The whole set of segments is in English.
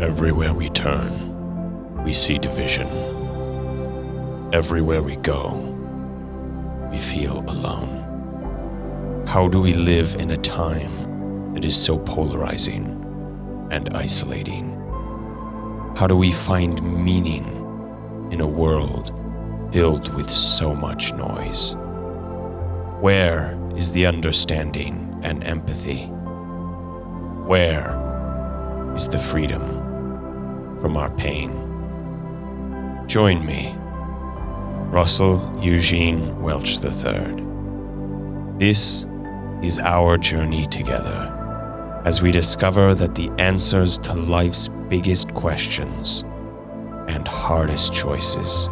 Everywhere we turn, we see division. Everywhere we go, we feel alone. How do we live in a time that is so polarizing and isolating? How do we find meaning in a world filled with so much noise? Where is the understanding and empathy? Where is the freedom from our pain? Join me, Russell Eugene Welch III. This is our journey together as we discover that the answers to life's biggest questions and hardest choices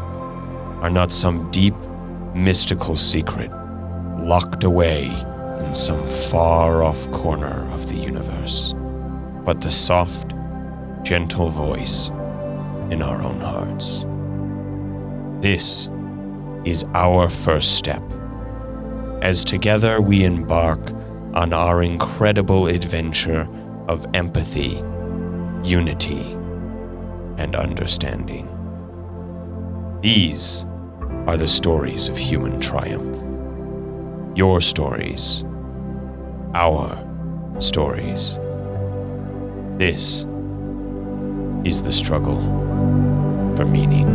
are not some deep, mystical secret locked away in some far-off corner of the universe, but the soft, gentle voice in our own hearts. This is our first step, as together we embark on our incredible adventure of empathy, unity, and understanding. These are the stories of human triumph. Your stories, our stories. This is the struggle for meaning.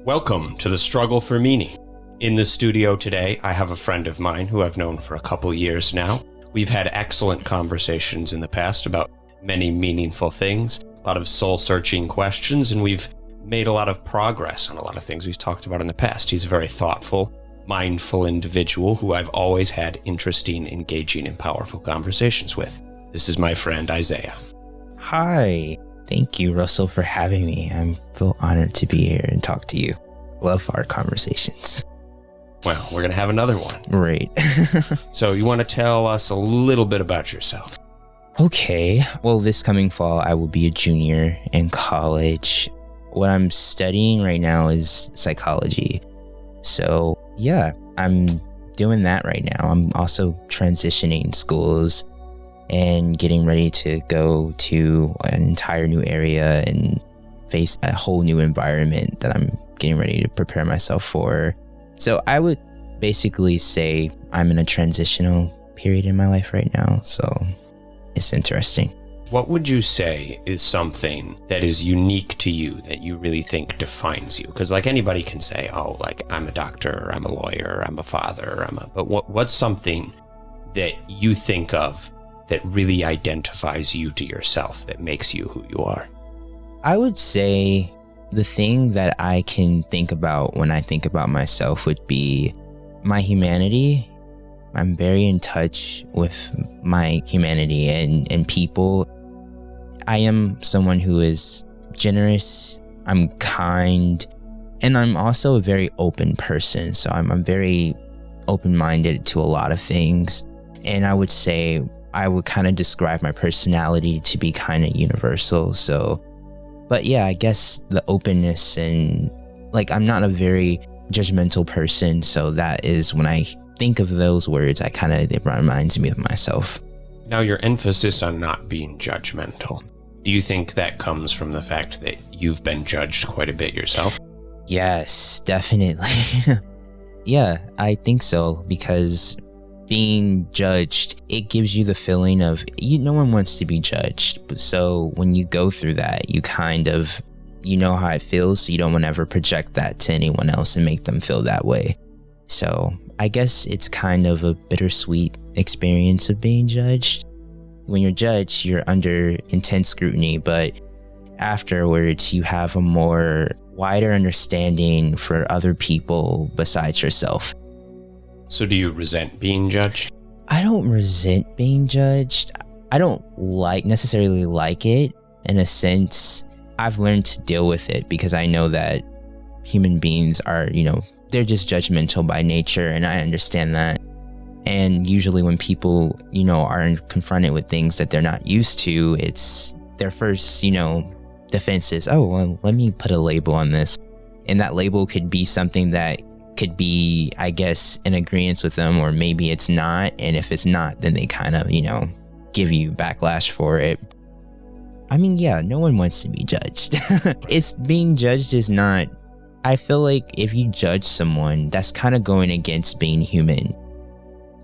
Welcome to the struggle for meaning. In the studio today, I have a friend of mine who I've known for a couple years now. We've had excellent conversations in the past about many meaningful things, a lot of soul-searching questions, and we've made a lot of progress on a lot of things we've talked about in the past. He's a very thoughtful, mindful individual who I've always had interesting, engaging, and powerful conversations with. This is my friend Isaiah. Hi. Thank you, Russell, for having me. I feel honored to be here and talk to you. Love our conversations. Well, we're going to have another one. Right. So you want to tell us a little bit about yourself? Okay. Well, this coming fall, I will be a junior in college. What I'm studying right now is psychology. So, yeah, I'm doing that right now. I'm also transitioning schools and getting ready to go to an entire new area and face a whole new environment that I'm getting ready to prepare myself for. So I would basically say I'm in a transitional period in my life right now. So it's interesting. What would you say is something that is unique to you that you really think defines you? Because like anybody can say, oh, like I'm a doctor, or I'm a lawyer, or I'm a father, but what's something that you think of that really identifies you to yourself, that makes you who you are? I would say the thing that I can think about when I think about myself would be my humanity. I'm very in touch with my humanity and people. I am someone who is generous, I'm kind, and I'm also a very open person. So I'm very open-minded to a lot of things. And I would say I would kind of describe my personality to be kind of universal. So, but yeah, I guess the openness and like I'm not a very judgmental person. So that is when I think of those words, it reminds me of myself. Now, your emphasis on not being judgmental, do you think that comes from the fact that you've been judged quite a bit yourself? Yes, definitely. Yeah, I think so, because being judged, it gives you the feeling of no one wants to be judged. So when you go through that, you know how it feels, so you don't want to ever project that to anyone else and make them feel that way. So I guess it's kind of a bittersweet experience of being judged. When you're judged, you're under intense scrutiny, but afterwards you have a more wider understanding for other people besides yourself. So do you resent being judged? I don't resent being judged. I don't necessarily like it. In a sense, I've learned to deal with it because I know that human beings are, they're just judgmental by nature, and I understand that. And usually when people, are confronted with things that they're not used to, it's their first, defense is, oh, well, let me put a label on this. And that label could be something that could be, I guess, in agreement with them, or maybe it's not. And if it's not, then they kind of, give you backlash for it. I mean, yeah, no one wants to be judged. It's being judged is not, I feel like if you judge someone, that's kind of going against being human.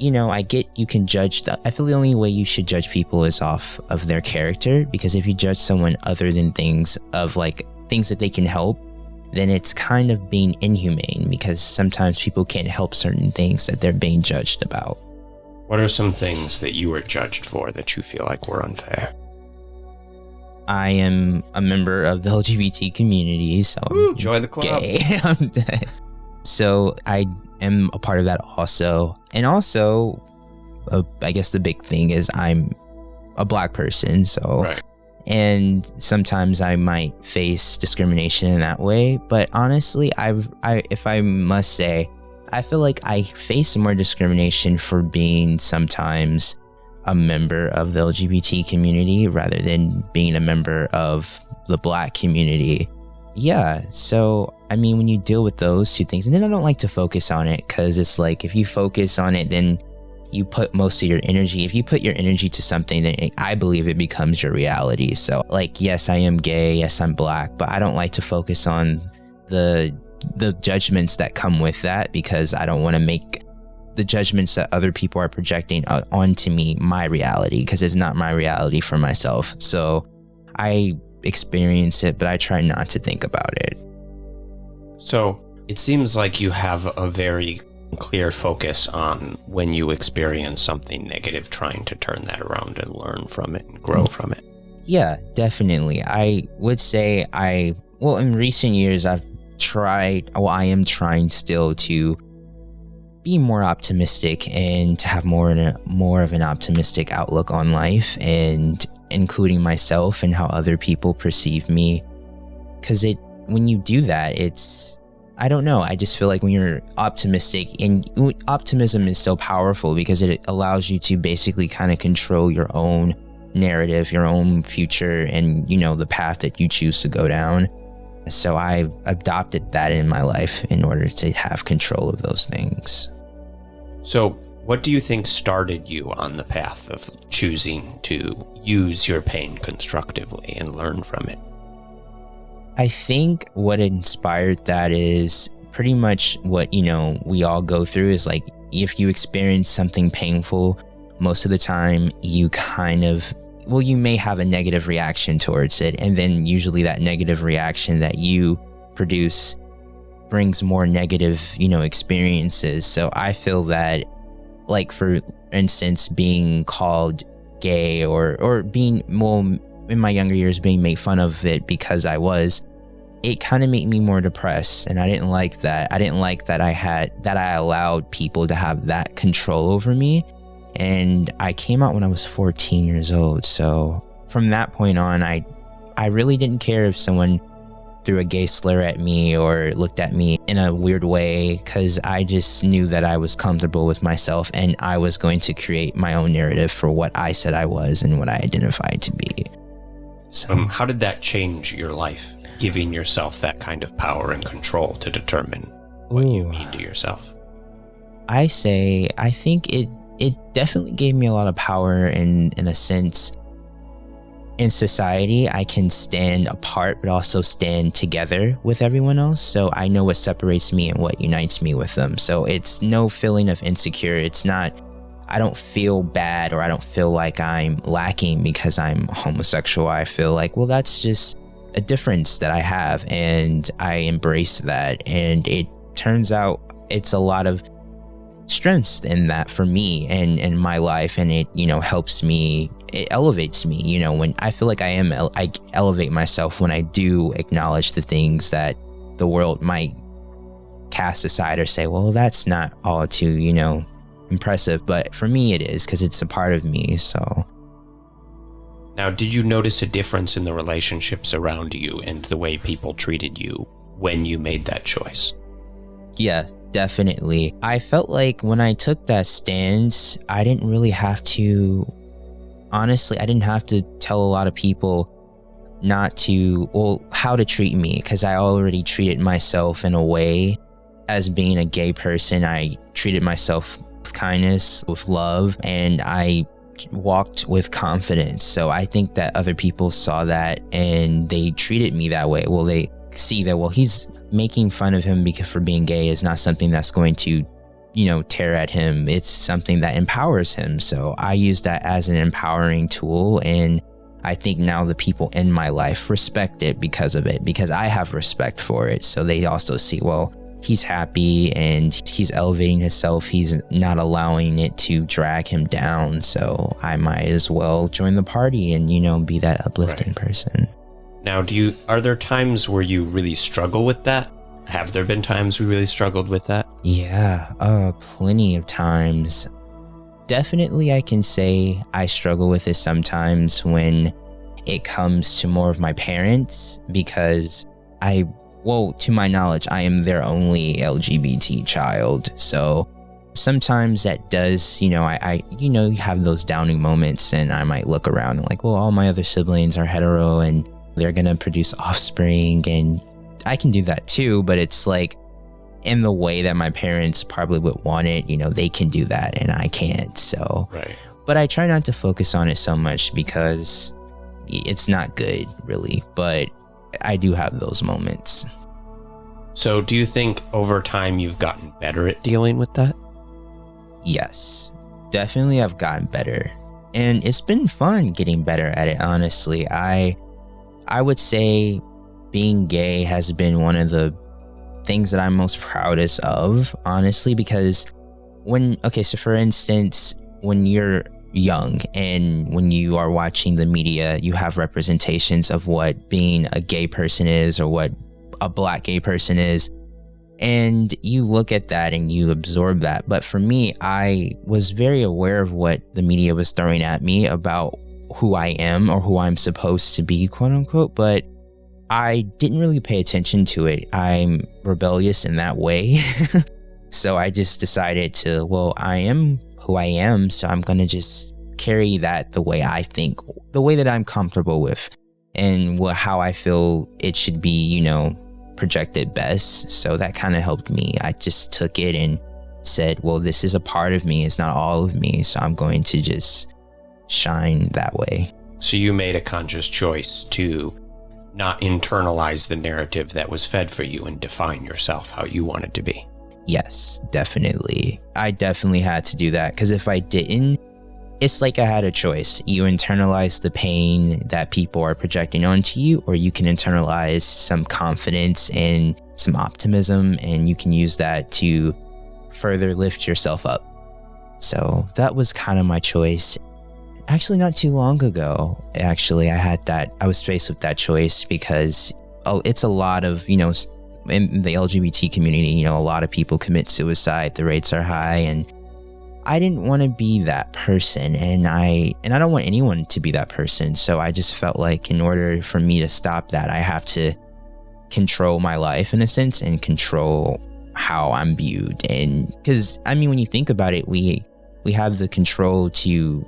I get you can judge. I feel the only way you should judge people is off of their character, because if you judge someone other than things that they can help, then it's kind of being inhumane, because sometimes people can't help certain things that they're being judged about. What are some things that you were judged for that you feel like were unfair? I am a member of the LGBT community, so join the club. Gay. So I am a part of that also. And also, I guess the big thing is I'm a Black person, so... Right. And sometimes I might face discrimination in that way. But honestly, if I must say, I feel like I face more discrimination for being sometimes a member of the LGBT community rather than being a member of the Black community. Yeah, so I mean, when you deal with those two things, and then I don't like to focus on it, because it's like if you focus on it, then you put most of your energy. If you put your energy to something, then I believe it becomes your reality. So like, yes, I am gay, yes, I'm Black, but I don't like to focus on the judgments that come with that, because I don't want to make the judgments that other people are projecting onto me my reality, because it's not my reality for myself. So I experience it, but I try not to think about it. So it seems like you have a very clear focus on when you experience something negative, trying to turn that around and learn from it and grow from it. Yeah, definitely. I would say in recent years, I am trying still to be more optimistic and to have more of an optimistic outlook on life, and including myself and how other people perceive me. Because when you do that, I don't know. I just feel like when you're optimistic, and optimism is so powerful because it allows you to basically kind of control your own narrative, your own future, and, the path that you choose to go down. So I adopted that in my life in order to have control of those things. So what do you think started you on the path of choosing to use your pain constructively and learn from it? I think what inspired that is pretty much what, we all go through, is like, if you experience something painful, most of the time you you may have a negative reaction towards it. And then usually that negative reaction that you produce brings more negative, experiences. So I feel that, like, for instance, being called gay or being, in my younger years, being made fun of it because it kind of made me more depressed, and I didn't like that. I didn't like that I allowed people to have that control over me. And I came out when I was 14 years old. So from that point on, I really didn't care if someone threw a gay slur at me or looked at me in a weird way, because I just knew that I was comfortable with myself, and I was going to create my own narrative for what I said I was and what I identified to be. So how did that change your life, giving yourself that kind of power and control to determine what you mean to yourself? I think it definitely gave me a lot of power in a sense. In society, I can stand apart, but also stand together with everyone else. So I know what separates me and what unites me with them. So it's no feeling of insecure. It's not, I don't feel bad, or I don't feel like I'm lacking because I'm homosexual. I feel like, well, that's just a difference that I have, and I embrace that. And it turns out it's a lot of strengths in that for me and in my life, and it helps me, it elevates me. When I feel like I elevate myself when I do acknowledge the things that the world might cast aside or say, well, that's not all too impressive, but for me it is, because it's a part of me. So now, did you notice a difference in the relationships around you and the way people treated you when you made that choice? Yeah, definitely. I felt like when I took that stance, I didn't have to tell a lot of people how to treat me, because I already treated myself in a way. As being a gay person, I treated myself with kindness, with love, and I walked with confidence. So I think that other people saw that and they treated me that way. Well, they see that, well, he's making fun of him because for being gay is not something that's going to, tear at him. It's something that empowers him. So I use that as an empowering tool, and I think now the people in my life respect it because of it, because I have respect for it. So they also see, well, he's happy and he's elevating himself. He's not allowing it to drag him down. So I might as well join the party and, be that uplifting person. Now, are there times where you really struggle with that? Have there been times we really struggled with that? Yeah, plenty of times. Definitely, I can say I struggle with it sometimes when it comes to more of my parents, because to my knowledge, I am their only LGBT child. So sometimes that does, you have those downing moments, and I might look around and like, well, all my other siblings are hetero and they're going to produce offspring, and I can do that too. But it's like in the way that my parents probably would want it, they can do that and I can't. So, right. But I try not to focus on it so much because it's not good really, but I do have those moments. So do you think over time you've gotten better at dealing with that? Yes, definitely I've gotten better. And it's been fun getting better at it, honestly. I would say being gay has been one of the things that I'm most proudest of, honestly, because so for instance, when you're young and when you are watching the media, you have representations of what being a gay person is or what a Black gay person is, and you look at that and you absorb that. But for me, I was very aware of what the media was throwing at me about who I am or who I'm supposed to be, quote unquote, but I didn't really pay attention to it. I'm rebellious in that way. So I just decided I am who I am, so I'm going to just carry that the way I think, the way that I'm comfortable with, and how I feel it should be, projected best. So that kind of helped me. I just took it and said, well, this is a part of me. It's not all of me. So I'm going to just shine that way. So you made a conscious choice to not internalize the narrative that was fed for you and define yourself how you wanted to be. Yes, definitely. I definitely had to do that, because if I didn't, it's like I had a choice. You internalize the pain that people are projecting onto you, or you can internalize some confidence and some optimism, and you can use that to further lift yourself up. So that was kind of my choice. Actually, not too long ago, I was faced with that choice, because it's a lot of, in the LGBT community, a lot of people commit suicide. The rates are high, and I didn't want to be that person, and I don't want anyone to be that person. So I just felt like in order for me to stop that, I have to control my life in a sense and control how I'm viewed. And because, when you think about it, we have the control to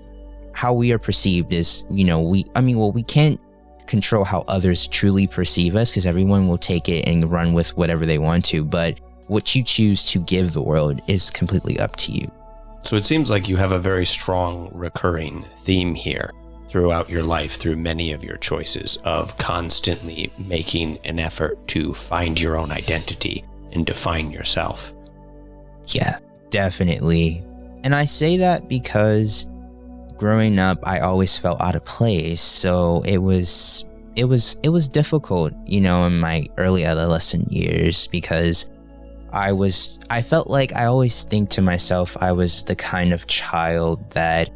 how we are perceived is, we can't control how others truly perceive us, because everyone will take it and run with whatever they want to. But what you choose to give the world is completely up to you. So it seems like you have a very strong recurring theme here throughout your life, through many of your choices, of constantly making an effort to find your own identity and define yourself. Yeah, definitely. And I say that because growing up, I always felt out of place. So it was difficult, in my early adolescent years, because I felt like I always think to myself, I was the kind of child that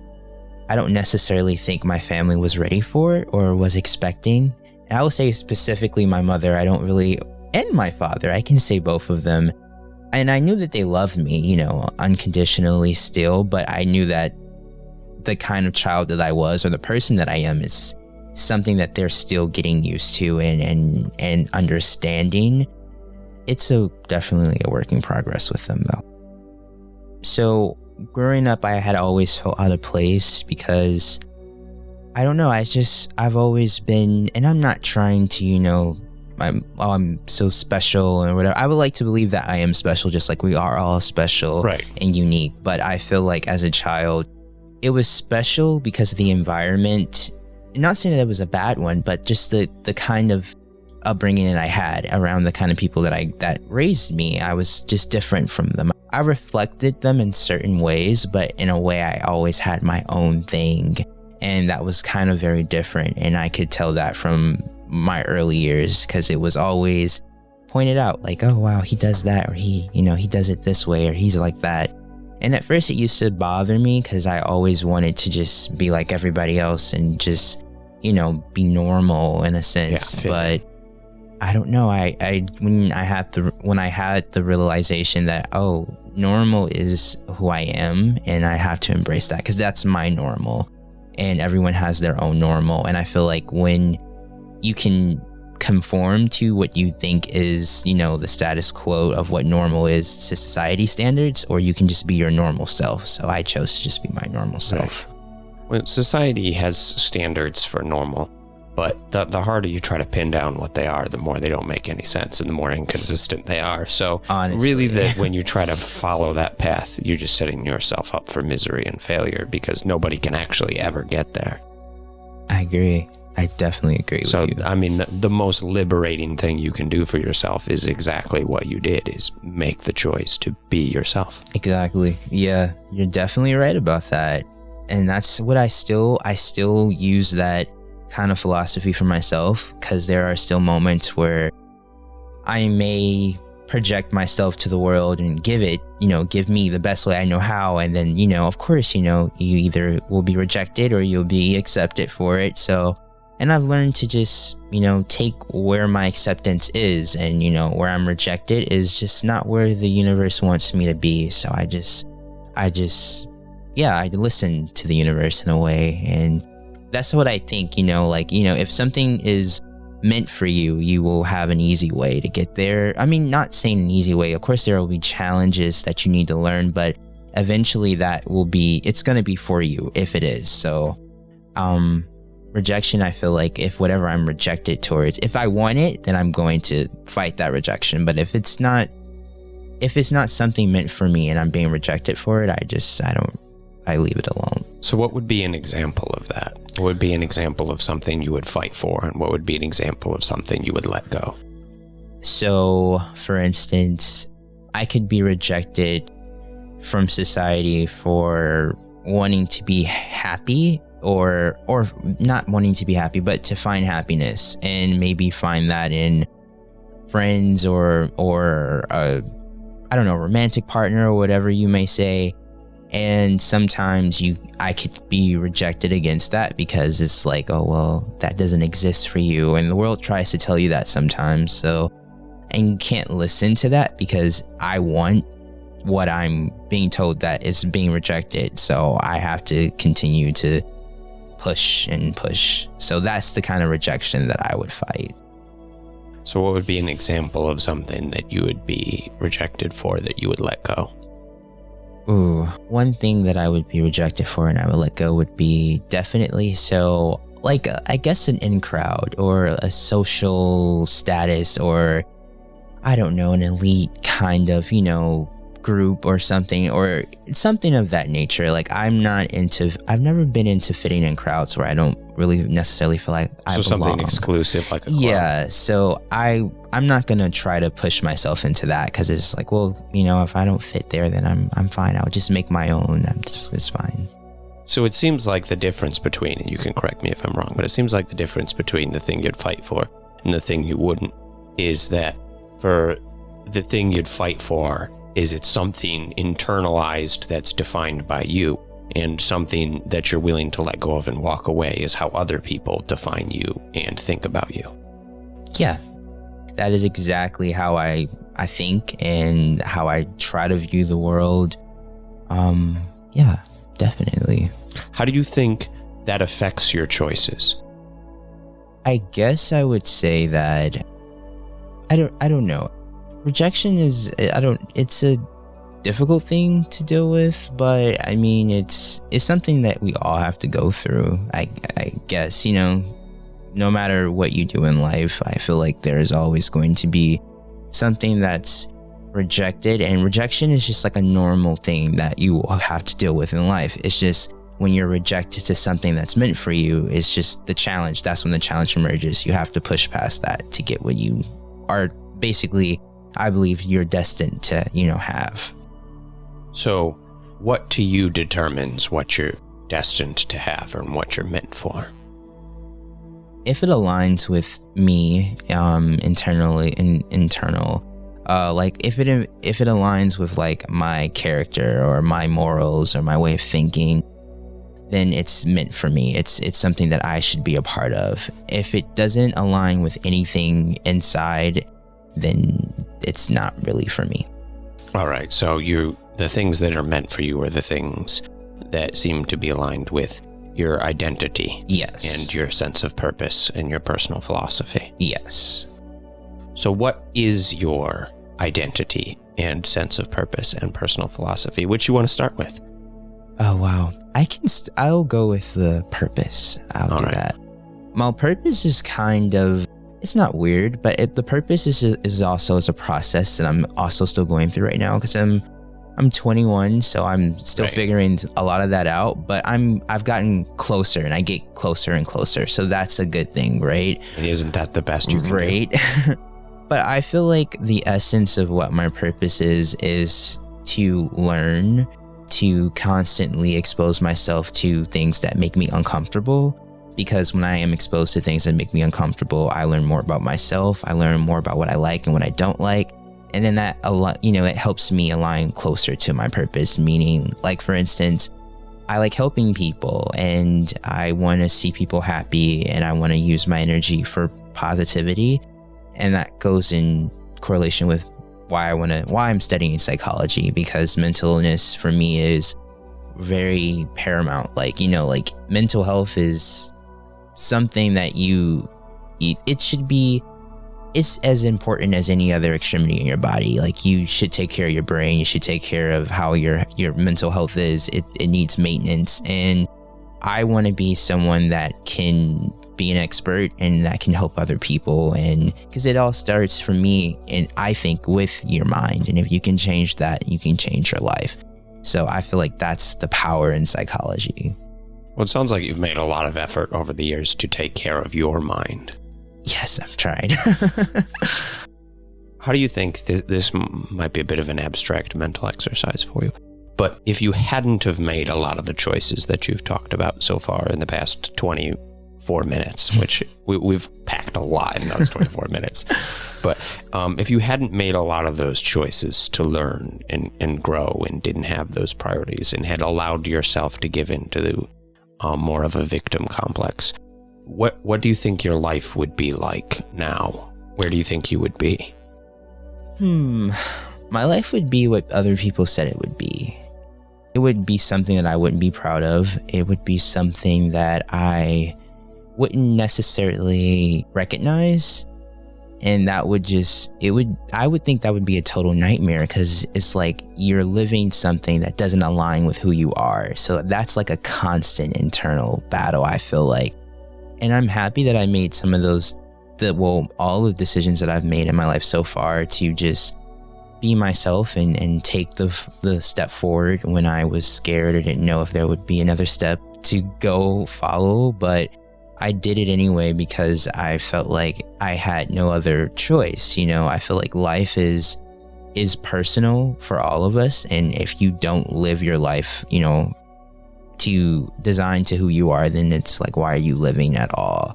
I don't necessarily think my family was ready for or was expecting. And I would say specifically my mother, and my father, I can say both of them. And I knew that they loved me, unconditionally still, but I knew that the kind of child that I was, or the person that I am, is something that they're still getting used to and understanding. It's definitely a work in progress with them, though. So growing up, I had always felt out of place because I don't know. I've always been, and I'm not trying to, I'm so special and whatever. I would like to believe that I am special, just like we are all special, right, and unique. But I feel like as a child, it was special because of the environment. Not saying that it was a bad one, but just the kind of upbringing that I had around the kind of people that raised me. I was just different from them. I reflected them in certain ways, but in a way I always had my own thing. And that was kind of very different. And I could tell that from my early years, because it was always pointed out like, oh wow, he does that, or he does it this way, or he's like that. And at first it used to bother me because I always wanted to just be like everybody else and just, be normal in a sense. But I don't know. When I had the realization that, oh, normal is who I am, and I have to embrace that because that's my normal, and everyone has their own normal. And I feel like when you can conform to what you think is, the status quo of what normal is to society standards, or you can just be your normal self. So I chose to just be my normal self. Right. Well, society has standards for normal, but the harder you try to pin down what they are, the more they don't make any sense and the more inconsistent they are. So honestly, really that when you try to follow that path, you're just setting yourself up for misery and failure, because nobody can actually ever get there. I agree. I definitely agree with you. So, I mean, the most liberating thing you can do for yourself is exactly what you did, is make the choice to be yourself. Exactly. Yeah, you're definitely right about that. And that's what I still use that kind of philosophy for myself, because there are still moments where I may project myself to the world and give me the best way I know how. And then, of course, you either will be rejected or you'll be accepted for it. So, and I've learned to just, take where my acceptance is, and, where I'm rejected is just not where the universe wants me to be. So I listen to the universe in a way. And that's what I think, if something is meant for you, you will have an easy way to get there. I mean, not saying an easy way. Of course, there will be challenges that you need to learn, but eventually it's going to be for you if it is. So, rejection, I feel like if whatever I'm rejected towards, if I want it, then I'm going to fight that rejection. But if it's not something meant for me and I'm being rejected for it, I leave it alone. So what would be an example of that? What would be an example of something you would fight for, and what would be an example of something you would let go? So, for instance, I could be rejected from society for wanting to be happy, or not wanting to be happy, but to find happiness, and maybe find that in friends or a romantic partner, or whatever you may say. And sometimes I could be rejected against that because it's like, oh, well, that doesn't exist for you. And the world tries to tell you that sometimes. So, and you can't listen to that because I want what I'm being told that is being rejected. So I have to continue to push and push. So that's the kind of rejection that I would fight. So what would be an example of something that you would be rejected for that you would let go? Ooh, one thing that I would be rejected for and I would let go would be definitely I guess an in crowd, or a social status, or I don't know, an elite kind of, group or something of that nature. Like I've never been into fitting in crowds where I don't really necessarily feel like I belong. So something exclusive, like a club. Yeah, so I'm not gonna try to push myself into that, because it's like, well, if I don't fit there, then I'm fine. I'll just make my own. It's fine. So it seems like the difference between, and you can correct me if I'm wrong, but it seems like the difference between the thing you'd fight for and the thing you wouldn't is that for the thing you'd fight for, is it something internalized that's defined by you, and something that you're willing to let go of and walk away is how other people define you and think about you. Yeah, that is exactly how I think and how I try to view the world. Yeah, definitely. How do you think that affects your choices? I guess I would say that I don't know. Rejection is, it's a difficult thing to deal with, but I mean, it's something that we all have to go through. I guess, no matter what you do in life, I feel like there is always going to be something that's rejected, and rejection is just like a normal thing that you have to deal with in life. It's just when you're rejected to something that's meant for you, it's just the challenge. That's when the challenge emerges. You have to push past that to get what you are basically, I believe, you're destined to, have. So what to you determines what you're destined to have and what you're meant for? If it aligns with me, internal, like if it aligns with like my character or my morals or my way of thinking, then it's meant for me. It's something that I should be a part of. If it doesn't align with anything inside, then it's not really for me. All right. So the things that are meant for you are the things that seem to be aligned with your identity. Yes. And your sense of purpose and your personal philosophy. Yes. So what is your identity and sense of purpose and personal philosophy? Which you want to start with? Oh, wow. I'll go with the purpose. I'll do that. My purpose is kind of, it's not weird, but the purpose is also as a process that I'm also still going through right now, because I'm 21, so I'm still figuring a lot of that out, but I've gotten closer, and I get closer and closer, so that's a good thing, right? And isn't that the best you can do? But I feel like the essence of what my purpose is to learn, to constantly expose myself to things that make me uncomfortable, because when I am exposed to things that make me uncomfortable, I learn more about myself, I learn more about what I like and what I don't like. And then that, it helps me align closer to my purpose, meaning, like, for instance, I like helping people, and I want to see people happy, and I want to use my energy for positivity. And that goes in correlation with why I'm studying psychology, because mental illness for me is very paramount. Like, mental health is something that it's as important as any other extremity in your body. Like, you should take care of your brain. You should take care of how your mental health is. It needs maintenance. And I want to be someone that can be an expert and that can help other people. And because it all starts for me, and I think, with your mind. And if you can change that, you can change your life. So I feel like that's the power in psychology. Well, it sounds like you've made a lot of effort over the years to take care of your mind. Yes, I've tried. How do you think this might be a bit of an abstract mental exercise for you? But if you hadn't have made a lot of the choices that you've talked about so far in the past 24 minutes, which we've packed a lot in those 24 minutes. But if you hadn't made a lot of those choices to learn and grow, and didn't have those priorities, and had allowed yourself to give in to more of a victim complex, what do you think your life would be like now? Where do you think you would be? My life would be what other people said it would be. It would be something that I wouldn't be proud of. It would be something that I wouldn't necessarily recognize. And that would I would think that would be a total nightmare, because it's like you're living something that doesn't align with who you are. So that's like a constant internal battle, I feel like. And I'm happy that I made some of all the decisions that I've made in my life so far to just be myself and take the step forward when I was scared or didn't know if there would be another step to go follow. But I did it anyway, because I felt like I had no other choice. I feel like life is personal for all of us. And if you don't live your life, to design to who you are, then it's like, why are you living at all?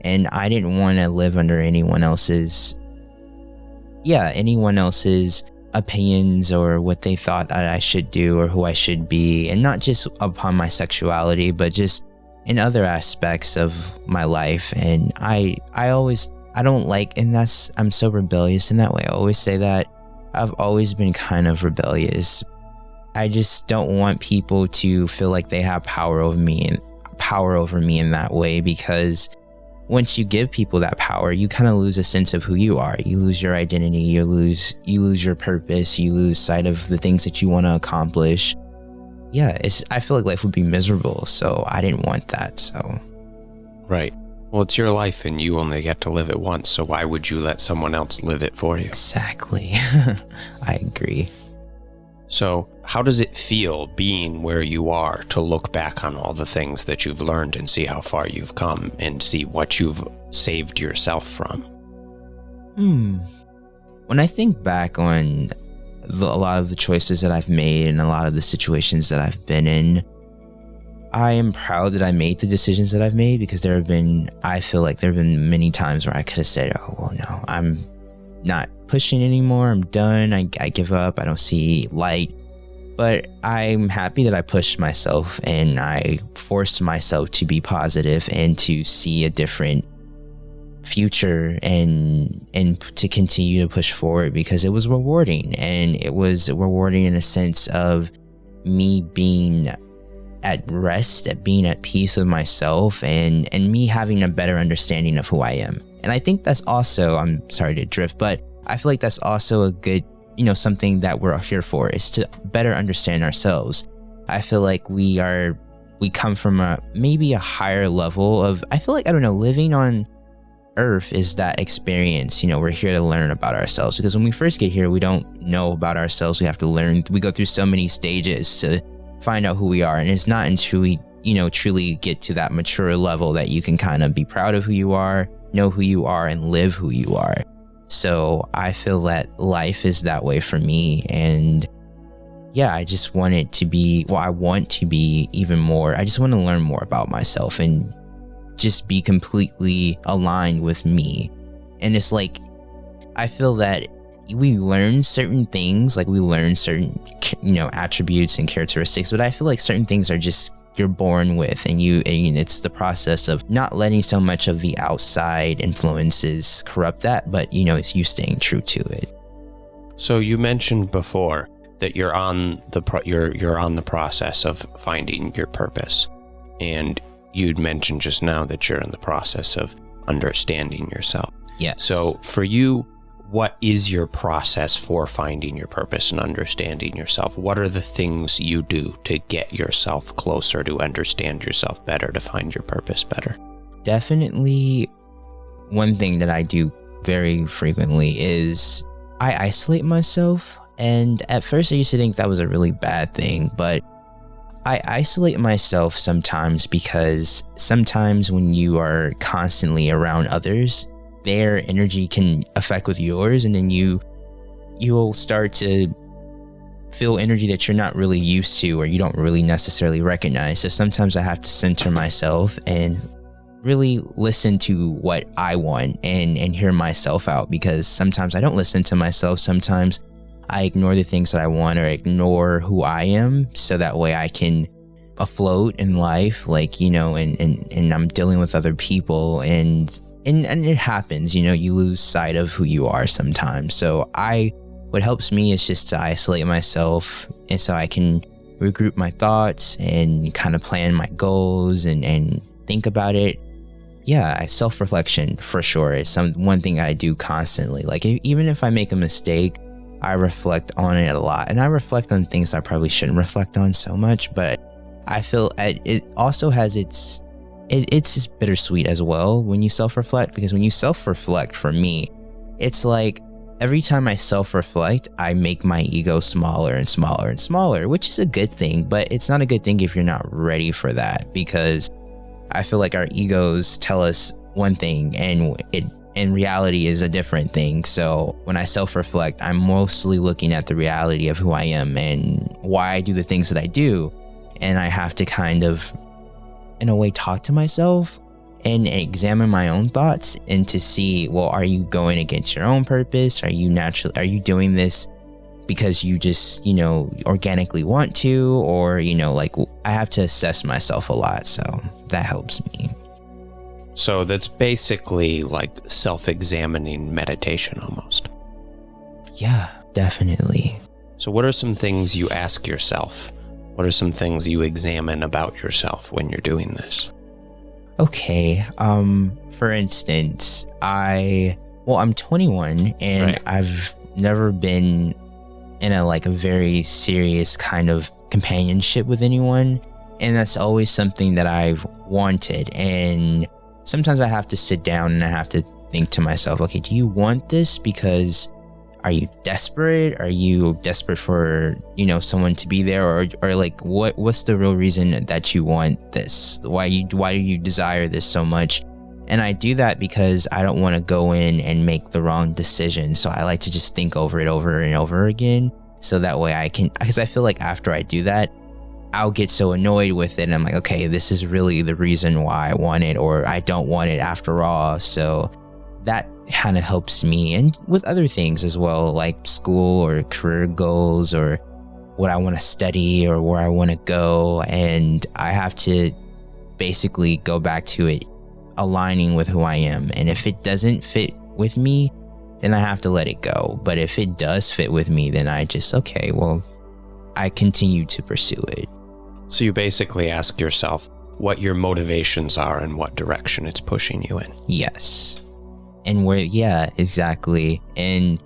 And I didn't want to live under anyone else's opinions or what they thought that I should do or who I should be. And not just upon my sexuality, but just in other aspects of my life. And I'm so rebellious in that way. I always say that I've always been kind of rebellious. I just don't want people to feel like they have power over me in that way, because once you give people that power, you kind of lose a sense of who you are. You lose your identity, you lose your purpose, you lose sight of the things that you want to accomplish. Yeah, I feel like life would be miserable, so I didn't want that. So right. Well, it's your life and you only get to live it once, so why would you let someone else live it for you? Exactly. I agree. So how does it feel being where you are to look back on all the things that you've learned and see how far you've come and see what you've saved yourself from? When I think back on a lot of the choices that I've made and a lot of the situations that I've been in, I am proud that I made the decisions that I've made, because I feel like there have been many times where I could have said, oh, well, no, I'm not pushing anymore. I'm done. I give up. I don't see light. But I'm happy that I pushed myself and I forced myself to be positive and to see a different future and to continue to push forward, because it was rewarding. And it was rewarding in a sense of me being at rest, at being at peace with myself, and me having a better understanding of who I am. And I think that's also, I'm sorry to drift, but I feel like that's also a good, something that we're here for, is to better understand ourselves. I feel like we come from maybe a higher level of, I feel like, I don't know, living on Earth is that experience. We're here to learn about ourselves, because when we first get here, we don't know about ourselves. We have to learn. We go through so many stages to find out who we are, and it's not until we truly get to that mature level that you can kind of be proud of who you are, know who you are, and live who you are. So I feel that life is that way for me, and yeah, I just want it to be, I want to be even more. I just want to learn more about myself and just be completely aligned with me. And it's like, I feel that we learn certain things, like we learn certain, attributes and characteristics, but I feel like certain things are just, you're born with, and it's the process of not letting so much of the outside influences corrupt that, but it's you staying true to it. So you mentioned before that you're on the process of finding your purpose, and you'd mentioned just now that you're in the process of understanding yourself. Yeah. So for you, what is your process for finding your purpose and understanding yourself? What are the things you do to get yourself closer, to understand yourself better, to find your purpose better? Definitely, one thing that I do very frequently is I isolate myself. And at first I used to think that was a really bad thing, but I isolate myself sometimes because sometimes when you are constantly around others, their energy can affect with yours, and then you will start to feel energy that you're not really used to, or you don't really necessarily recognize. So sometimes I have to center myself and really listen to what I want and hear myself out, because sometimes I don't listen to myself. Sometimes I ignore the things that I want, or ignore who I am, so that way I can afloat in life, and I'm dealing with other people, and it happens, you lose sight of who you are sometimes. So what helps me is just to isolate myself, and so I can regroup my thoughts and kind of plan my goals and think about it. Yeah, self-reflection for sure is one thing I do constantly. Like, even if I make a mistake, I reflect on it a lot, and I reflect on things I probably shouldn't reflect on so much, but I feel it also has it's just bittersweet as well when you self-reflect, because when you self-reflect, for me, it's like every time I self-reflect, I make my ego smaller and smaller and smaller, which is a good thing, but it's not a good thing if you're not ready for that, because I feel like our egos tell us one thing and it in reality is a different thing. So when I self-reflect, I'm mostly looking at the reality of who I am and why I do the things that I do, and I have to kind of, in a way, talk to myself and examine my own thoughts, and to see, well, are you going against your own purpose? Are you doing this because you just, organically want to, or, I have to assess myself a lot. So that helps me. So that's basically like self-examining meditation almost. Yeah, definitely. So what are some things you ask yourself? What are some things you examine about yourself when you're doing this? Okay. For instance, I'm 21 and Right. I've never been in a very serious kind of companionship with anyone, and that's always something that I've wanted. And sometimes I have to sit down and I have to think to myself, okay, do you want this? Because are you desperate? Are you desperate for, someone to be there, or like what's the real reason that you want this? Why do you desire this so much? And I do that because I don't want to go in and make the wrong decision. So I like to just think over it over and over again. So that way because I feel like after I do that, I'll get so annoyed with it. And I'm like, okay, this is really the reason why I want it, or I don't want it after all. So that kind of helps me. And with other things as well, like school or career goals or what I want to study or where I want to go. And I have to basically go back to it aligning with who I am. And if it doesn't fit with me, then I have to let it go. But if it does fit with me, then I just, okay, well, I continue to pursue it. So you basically ask yourself what your motivations are and what direction it's pushing you in. Yes. And exactly. And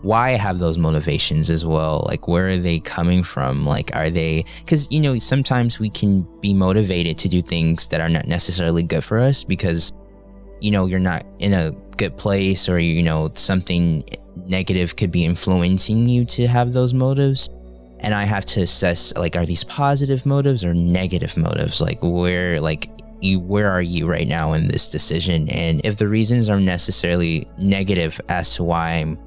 why I have those motivations as well. Like, where are they coming from? Like, are they, because, sometimes we can be motivated to do things that are not necessarily good for us because, you're not in a good place, or, something negative could be influencing you to have those motives. And I have to assess, like, are these positive motives or negative motives? Like, where are you right now in this decision? And if the reasons are necessarily negative as to why I'm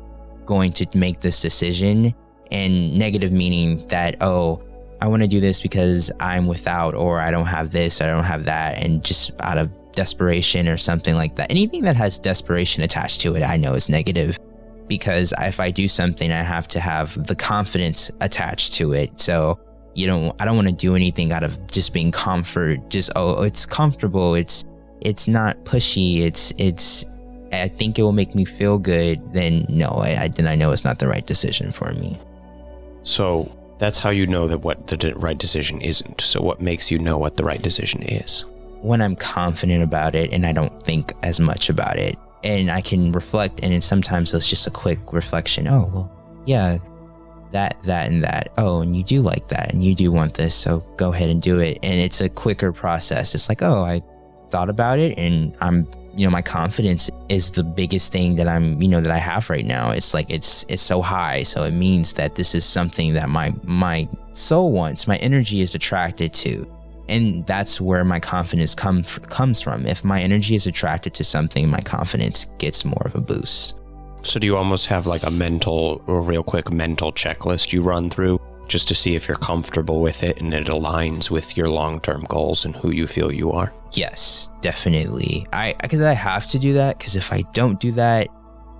going to make this decision, and negative meaning that, oh, I want to do this because I'm without, or I don't have this, I don't have that, and just out of desperation or something like that. Anything that has desperation attached to it, I know is negative, because if I do something, I have to have the confidence attached to it. So I don't want to do anything out of just being comfort, just, oh, it's comfortable, it's not pushy, it's I think it will make me feel good. Then no, I know it's not the right decision for me. So that's how you know that what the right decision isn't. So what makes you know what the right decision is? When I'm confident about it and I don't think as much about it, and I can reflect, and then sometimes it's just a quick reflection. Oh, well, yeah, that, and that. Oh, and you do like that, and you do want this, so go ahead and do it. And it's a quicker process. It's like, oh, I thought about it, and I'm, my confidence is the biggest thing that I'm, that I have right now. It's like, it's so high. So it means that this is something that my soul wants, my energy is attracted to. And that's where my confidence comes from. If my energy is attracted to something, my confidence gets more of a boost. So do you almost have like a real quick mental checklist you run through just to see if you're comfortable with it and it aligns with your long-term goals and who you feel you are? Yes, definitely. Because I have to do that, because if I don't do that,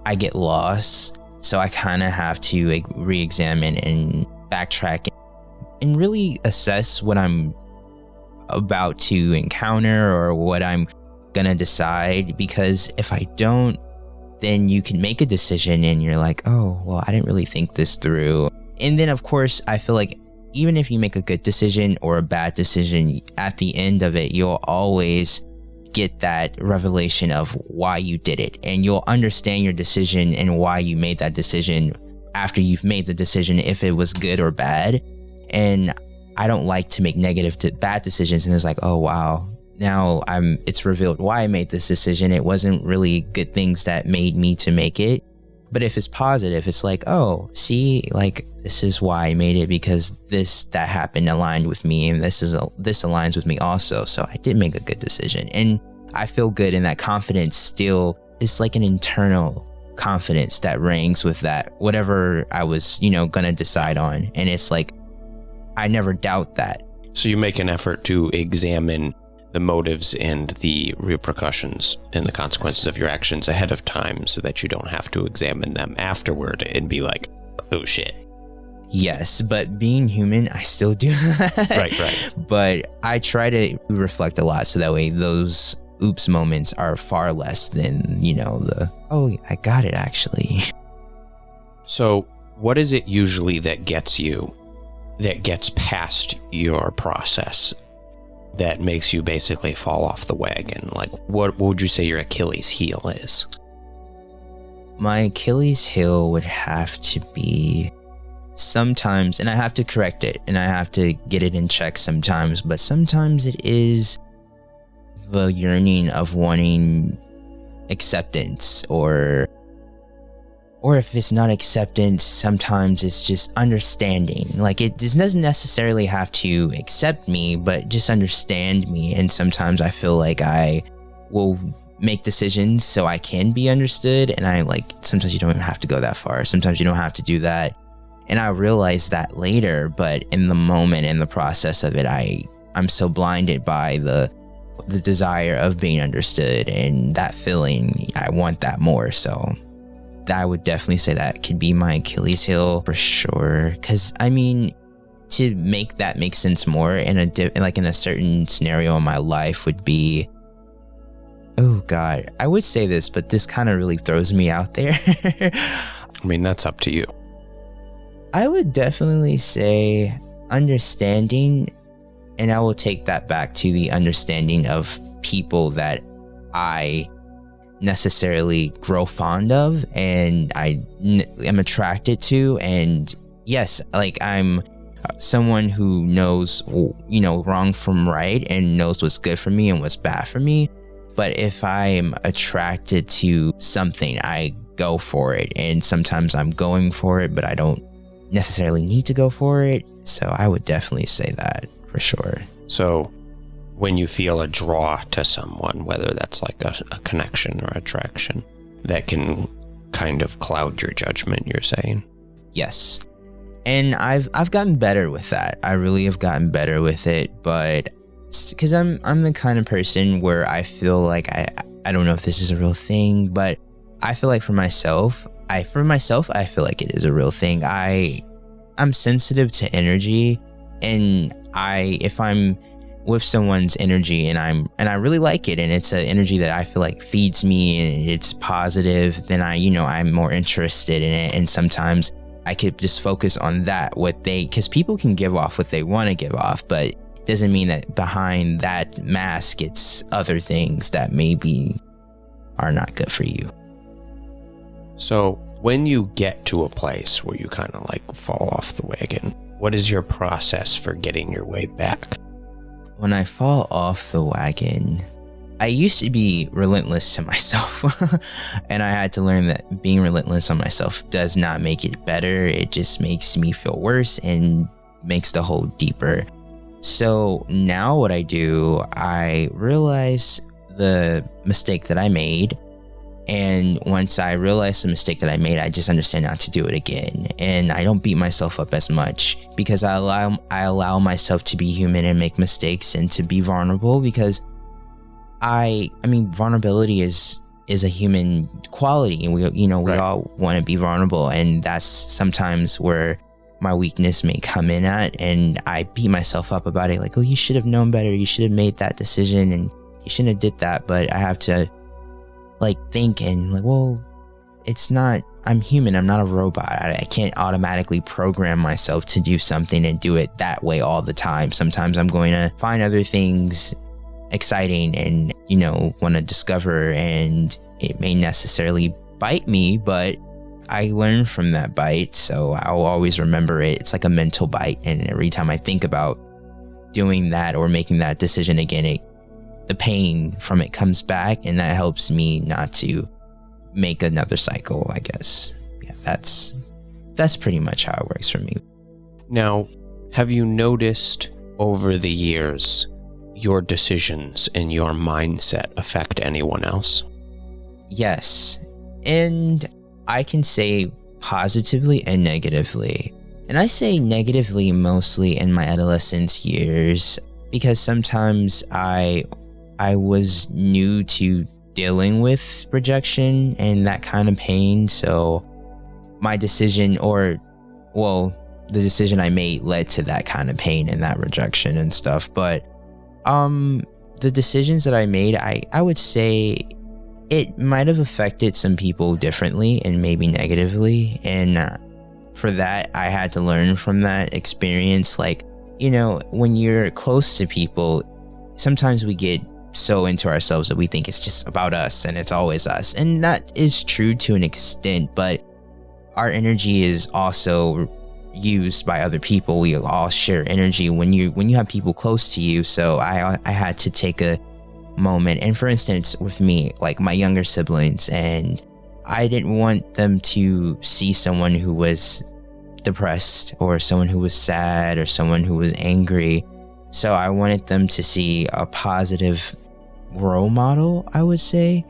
I get lost. So I kind of have to re-examine and backtrack and really assess what I'm about to encounter or what I'm gonna decide. Because if I don't, then you can make a decision and you're like, oh, well, I didn't really think this through. And then, of course, I feel like even if you make a good decision or a bad decision, at the end of it, you'll always get that revelation of why you did it. And you'll understand your decision and why you made that decision after you've made the decision, if it was good or bad. And I don't like to make bad decisions. And it's like, oh, wow, now it's revealed why I made this decision. It wasn't really good things that made me to make it. But if it's positive, it's like, oh, see, like, this is why I made it, because that happened aligned with me, and this aligns with me also. So I did make a good decision, and I feel good, and that confidence still is like an internal confidence that rings with that whatever I was, gonna decide on, and it's like I never doubt that. So you make an effort to examine the motives and the repercussions and the consequences of your actions ahead of time so that you don't have to examine them afterward and be like, oh shit. Yes, but being human, I still do that. Right. But I try to reflect a lot so that way those oops moments are far less than, oh, I got it actually. So what is it usually that gets past your process? that makes you basically fall off the wagon? Like, what would you say your Achilles heel is? My Achilles heel would have to be sometimes, and I have to correct it and I have to get it in check sometimes, but sometimes it is the yearning of wanting acceptance, or if it's not acceptance, sometimes it's just understanding. Like, it doesn't necessarily have to accept me, but just understand me. And sometimes I feel like I will make decisions so I can be understood, and sometimes you don't even have to go that far. Sometimes you don't have to do that. And I realize that later, but in the moment, in the process of it, I'm so blinded by the desire of being understood and that feeling. I want that more. So I would definitely say that could be my Achilles heel for sure. Because I mean, to make that make sense more in a certain scenario in my life would be, oh God, I would say this, but this kind of really throws me out there. I mean, that's up to you. I would definitely say understanding, and I will take that back to the understanding of people that I necessarily grow fond of and I am attracted to. And yes, like, I'm someone who knows, wrong from right and knows what's good for me and what's bad for me. But if I am attracted to something, I go for it. And sometimes I'm going for it, but I don't necessarily need to go for it. So I would definitely say that for sure. So when you feel a draw to someone, whether that's like a connection or attraction, that can kind of cloud your judgment, you're saying? Yes. And I've gotten better with that. I really have gotten better with it, but because I'm the kind of person where I feel like I don't know if this is a real thing, but I feel like for myself, I feel like it is a real thing. I'm sensitive to energy, and if I'm with someone's energy and I really like it, and it's an energy that I feel like feeds me and it's positive, then I'm more interested in it. And sometimes I could just focus on that, because people can give off what they want to give off, but it doesn't mean that behind that mask it's other things that maybe are not good for you. So when you get to a place where you kind of like fall off the wagon, what is your process for getting your way back? When I fall off the wagon, I used to be relentless to myself. And I had to learn that being relentless on myself does not make it better. It just makes me feel worse and makes the hole deeper. So now what I do, I realize the mistake that I made. And once I realize the mistake that I made, I just understand not to do it again. And I don't beat myself up as much, because I allow myself to be human and make mistakes and to be vulnerable, because I mean, vulnerability is a human quality, and we Right. all want to be vulnerable, and that's sometimes where my weakness may come in at, and I beat myself up about it, like, oh, you should have known better, you should have made that decision, and you shouldn't have did that. But I have to think and well, it's not, I'm human, I'm not a robot. I can't automatically program myself to do something and do it that way all the time. Sometimes I'm going to find other things exciting and want to discover, and it may necessarily bite me, but I learn from that bite, so I'll always remember it. It's like a mental bite, and every time I think about doing that or making that decision again, the pain from it comes back, and that helps me not to make another cycle, I guess. Yeah, that's pretty much how it works for me. Now, have you noticed over the years your decisions and your mindset affect anyone else? Yes, and I can say positively and negatively. And I say negatively mostly in my adolescence years, because sometimes I was new to dealing with rejection and that kind of pain. So my decision, the decision I made led to that kind of pain and that rejection and stuff. But the decisions that I made, I would say it might have affected some people differently and maybe negatively. And for that, I had to learn from that experience. When you're close to people, sometimes we get so into ourselves that we think it's just about us and it's always us. And that is true to an extent, but our energy is also used by other people. We all share energy when you have people close to you. So I had to take a moment. And for instance, with me, like my younger siblings, and I didn't want them to see someone who was depressed or someone who was sad or someone who was angry. So I wanted them to see a positive role model, I would say.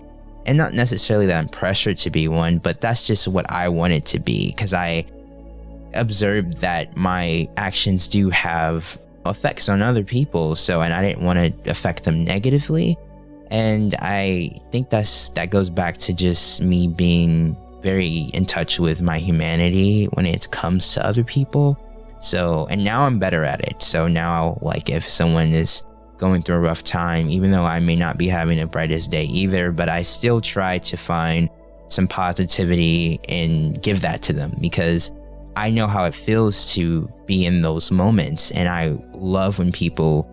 And not necessarily that I'm pressured to be one, but that's just what I wanted to be, because I observed that my actions do have effects on other people. And I didn't want to affect them negatively. And I think that goes back to just me being very in touch with my humanity when it comes to other people. So, and now I'm better at it. So now, like, if someone is going through a rough time, even though I may not be having the brightest day either, but I still try to find some positivity and give that to them, because I know how it feels to be in those moments. And I love when people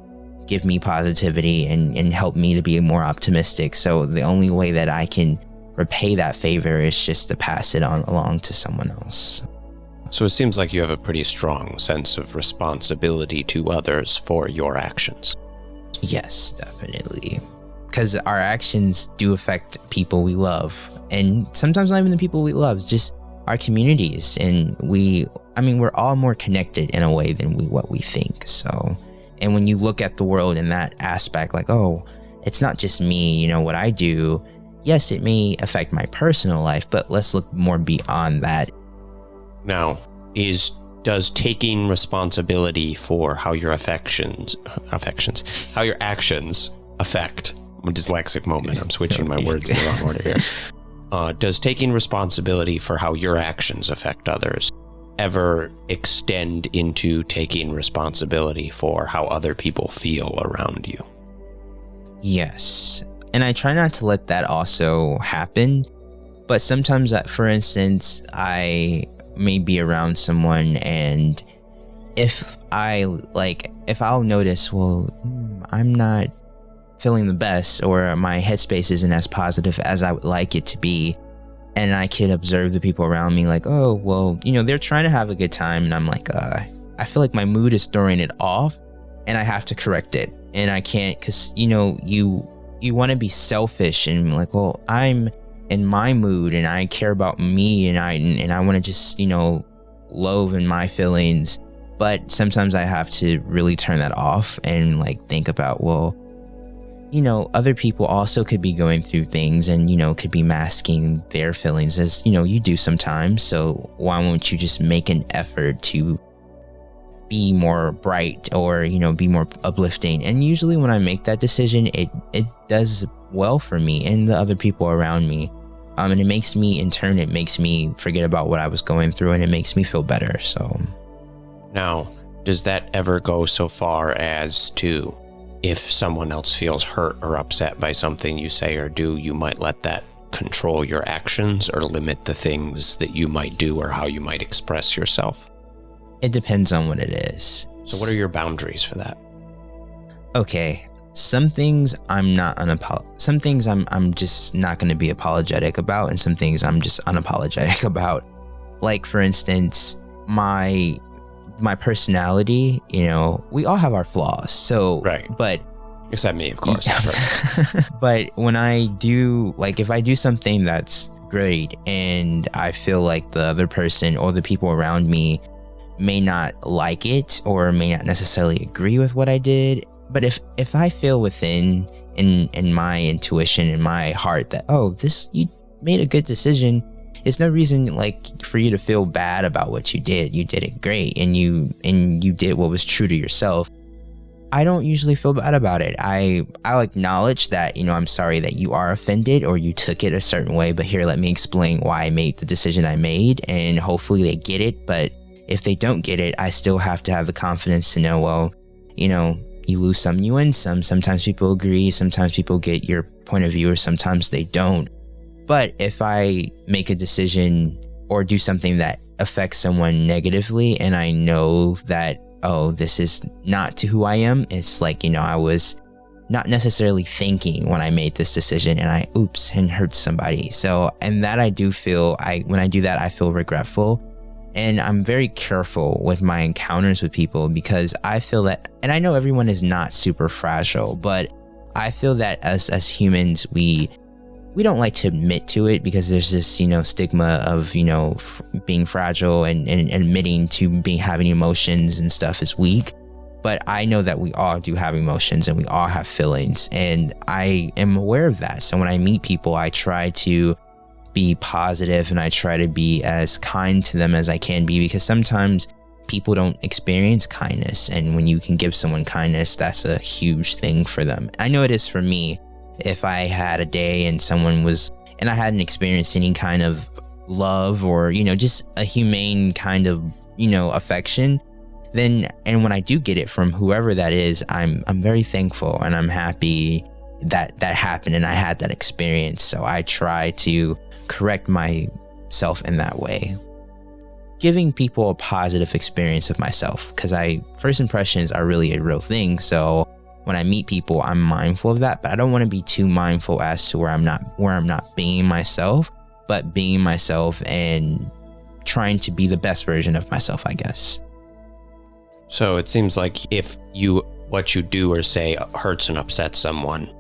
give me positivity and help me to be more optimistic. So the only way that I can repay that favor is just to pass it on along to someone else. So it seems like you have a pretty strong sense of responsibility to others for your actions. Yes, definitely. Because our actions do affect people we love. And sometimes not even the people we love, just our communities. And we're all more connected in a way than what we think. So, and when you look at the world in that aspect, like, oh, it's not just me, what I do. Yes, it may affect my personal life, but let's look more beyond that. Now, does taking responsibility for how your how your actions affect, a dyslexic moment, I'm switching my words in the wrong order here. Does taking responsibility for how your actions affect others ever extend into taking responsibility for how other people feel around you? Yes. And I try not to let that also happen. But sometimes, for instance, I may be around someone, and if I'll notice, well, I'm not feeling the best, or my headspace isn't as positive as I would like it to be, and I could observe the people around me like, oh, well, they're trying to have a good time, and I'm like, I feel like my mood is throwing it off, and I have to correct it, and I can't, because you want to be selfish and like, well, I'm in my mood and I care about me, and I want to just loathe in my feelings. But sometimes I have to really turn that off and like think about, well, other people also could be going through things and could be masking their feelings as you do sometimes. So why won't you just make an effort to be more bright or be more uplifting? And usually when I make that decision, it does well for me and the other people around me. And it makes me forget about what I was going through, and it makes me feel better. So now, does that ever go so far as to, if someone else feels hurt or upset by something you say or do, you might let that control your actions or limit the things that you might do or how you might express yourself? It depends on what it is. So what are your boundaries for that? Okay. Some things I'm just not going to be apologetic about, and some things I'm just unapologetic about. Like, for instance, my personality, we all have our flaws. So, right. But except me, of course. But when I do, like, if I do something that's great and I feel like the other person or the people around me may not like it or may not necessarily agree with what I did, but if I feel within in my intuition, in my heart, that, oh, you made a good decision, it's no reason like for you to feel bad about what you did. You did it great, and you did what was true to yourself. I don't usually feel bad about it. I'll acknowledge that, I'm sorry that you are offended or you took it a certain way, but here, let me explain why I made the decision I made, and hopefully they get it. But if they don't get it, I still have to have the confidence to know, well, you lose some, you win some. Sometimes people agree, sometimes people get your point of view, or sometimes they don't. But if I make a decision or do something that affects someone negatively, and I know that, oh, this is not to who I am, it's like, I was not necessarily thinking when I made this decision and I and hurt somebody. So, and that I do feel, when I do that, I feel regretful. And I'm very careful with my encounters with people because I feel that, and I know everyone is not super fragile, but I feel that as humans, we don't like to admit to it because there's this, stigma of, being fragile and admitting to having emotions and stuff is weak. But I know that we all do have emotions and we all have feelings, and I am aware of that. So when I meet people, I try to be positive and I try to be as kind to them as I can be, because sometimes people don't experience kindness. And when you can give someone kindness, that's a huge thing for them. I know it is for me. If I had a day and I hadn't experienced any kind of love or, just a humane kind of, affection, then, and when I do get it from whoever that is, I'm very thankful and I'm happy that happened and I had that experience. So I try to correct myself in that way, giving people a positive experience of myself, because first impressions are really a real thing. So when I meet people, I'm mindful of that, but I don't want to be too mindful as to where I'm not being myself, but being myself and trying to be the best version of myself, I guess. So it seems like if what you do or say hurts and upsets someone,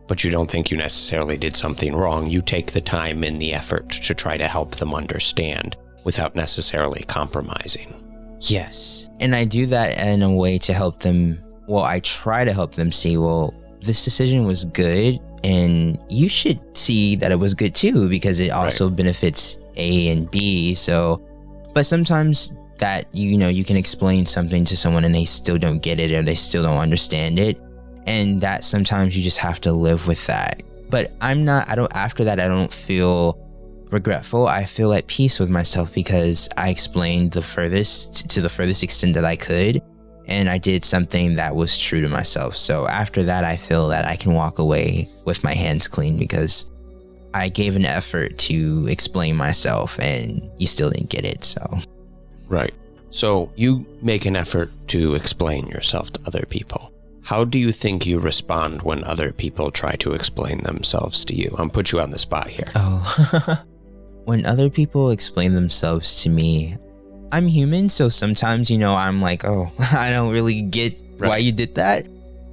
but you don't think you necessarily did something wrong, you take the time and the effort to try to help them understand without necessarily compromising. Yes. And I do that in a way to help them. Well, I try to help them see, well, this decision was good and you should see that it was good too, because it also benefits A and B. So, but sometimes that, you can explain something to someone and they still don't get it or they still don't understand it. And that sometimes you just have to live with that. But after that, I don't feel regretful. I feel at peace with myself because I explained to the furthest extent that I could. And I did something that was true to myself. So after that, I feel that I can walk away with my hands clean because I gave an effort to explain myself and you still didn't get it. So. Right. So you make an effort to explain yourself to other people. How do you think you respond when other people try to explain themselves to you? I'm put you on the spot here. Oh, when other people explain themselves to me, I'm human. So sometimes, I'm like, oh, I don't really get why you did that.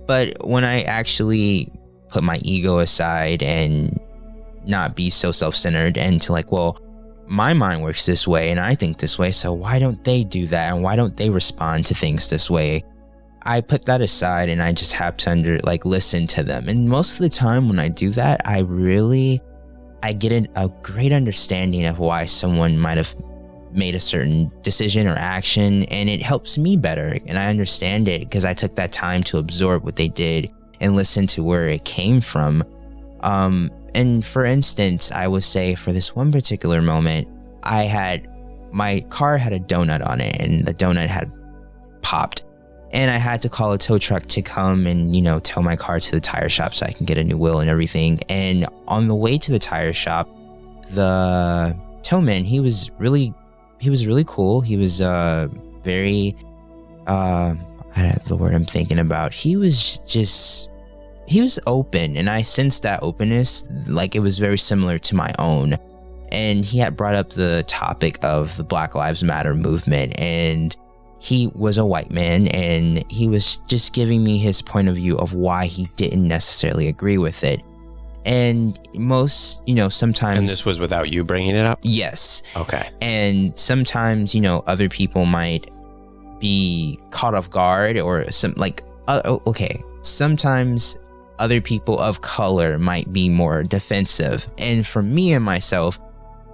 But when I actually put my ego aside and not be so self-centered and to like, well, my mind works this way and I think this way, so why don't they do that and why don't they respond to things this way? I put that aside and I just have to listen to them. And most of the time when I do that, I get a great understanding of why someone might have made a certain decision or action, and it helps me better. And I understand it because I took that time to absorb what they did and listen to where it came from. And for instance, I would say for this one particular moment, my car had a donut on it and the donut had popped. And I had to call a tow truck to come and, tow my car to the tire shop so I can get a new wheel and everything. And on the way to the tire shop, the towman, he was really cool. He was very, I don't know the word I'm thinking about. He was open, and I sensed that openness, like it was very similar to my own. And he had brought up the topic of the Black Lives Matter movement, and he was a white man, and he was just giving me his point of view of why he didn't necessarily agree with it. And sometimes... And this was without you bringing it up? Yes. Okay. And sometimes, other people might be caught off guard or sometimes other people of color might be more defensive. And for me and myself,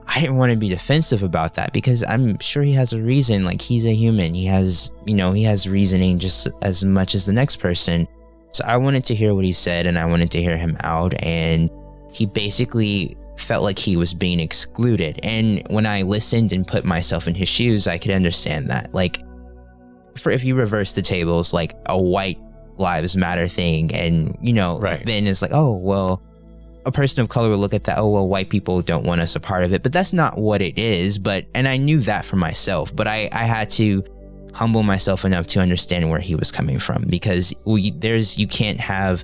I didn't want to be defensive about that because I'm sure he has a reason. Like, he's a human. He has reasoning just as much as the next person. So I wanted to hear what he said and I wanted to hear him out. And he basically felt like he was being excluded. And when I listened and put myself in his shoes, I could understand that. Like, if you reverse the tables, like a white lives matter thing, and then it's like, oh well, a person of color will look at that, oh well, white people don't want us a part of it, but that's not what it is. And I knew that for myself, but I had to humble myself enough to understand where he was coming from, because you can't have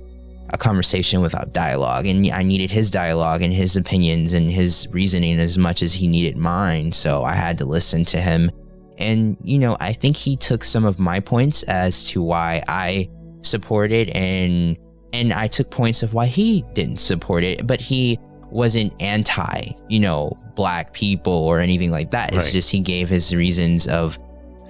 a conversation without dialogue, and I needed his dialogue and his opinions and his reasoning as much as he needed mine. So I had to listen to him. And, I think he took some of my points as to why I support it, and I took points of why he didn't support it, but he wasn't anti, Black people or anything like that. It's just he gave his reasons of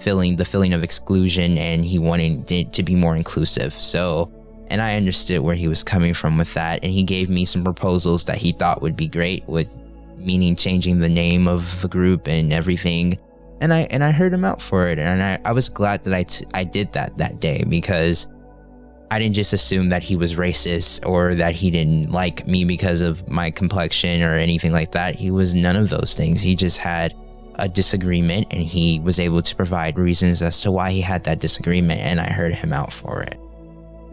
the feeling of exclusion, and he wanted it to be more inclusive. So, and I understood where he was coming from with that, and he gave me some proposals that he thought would be great, meaning changing the name of the group and everything. And I heard him out for it, and I was glad that I did that day, because I didn't just assume that he was racist or that he didn't like me because of my complexion or anything like that. He was none of those things. He just had a disagreement, and he was able to provide reasons as to why he had that disagreement, and I heard him out for it.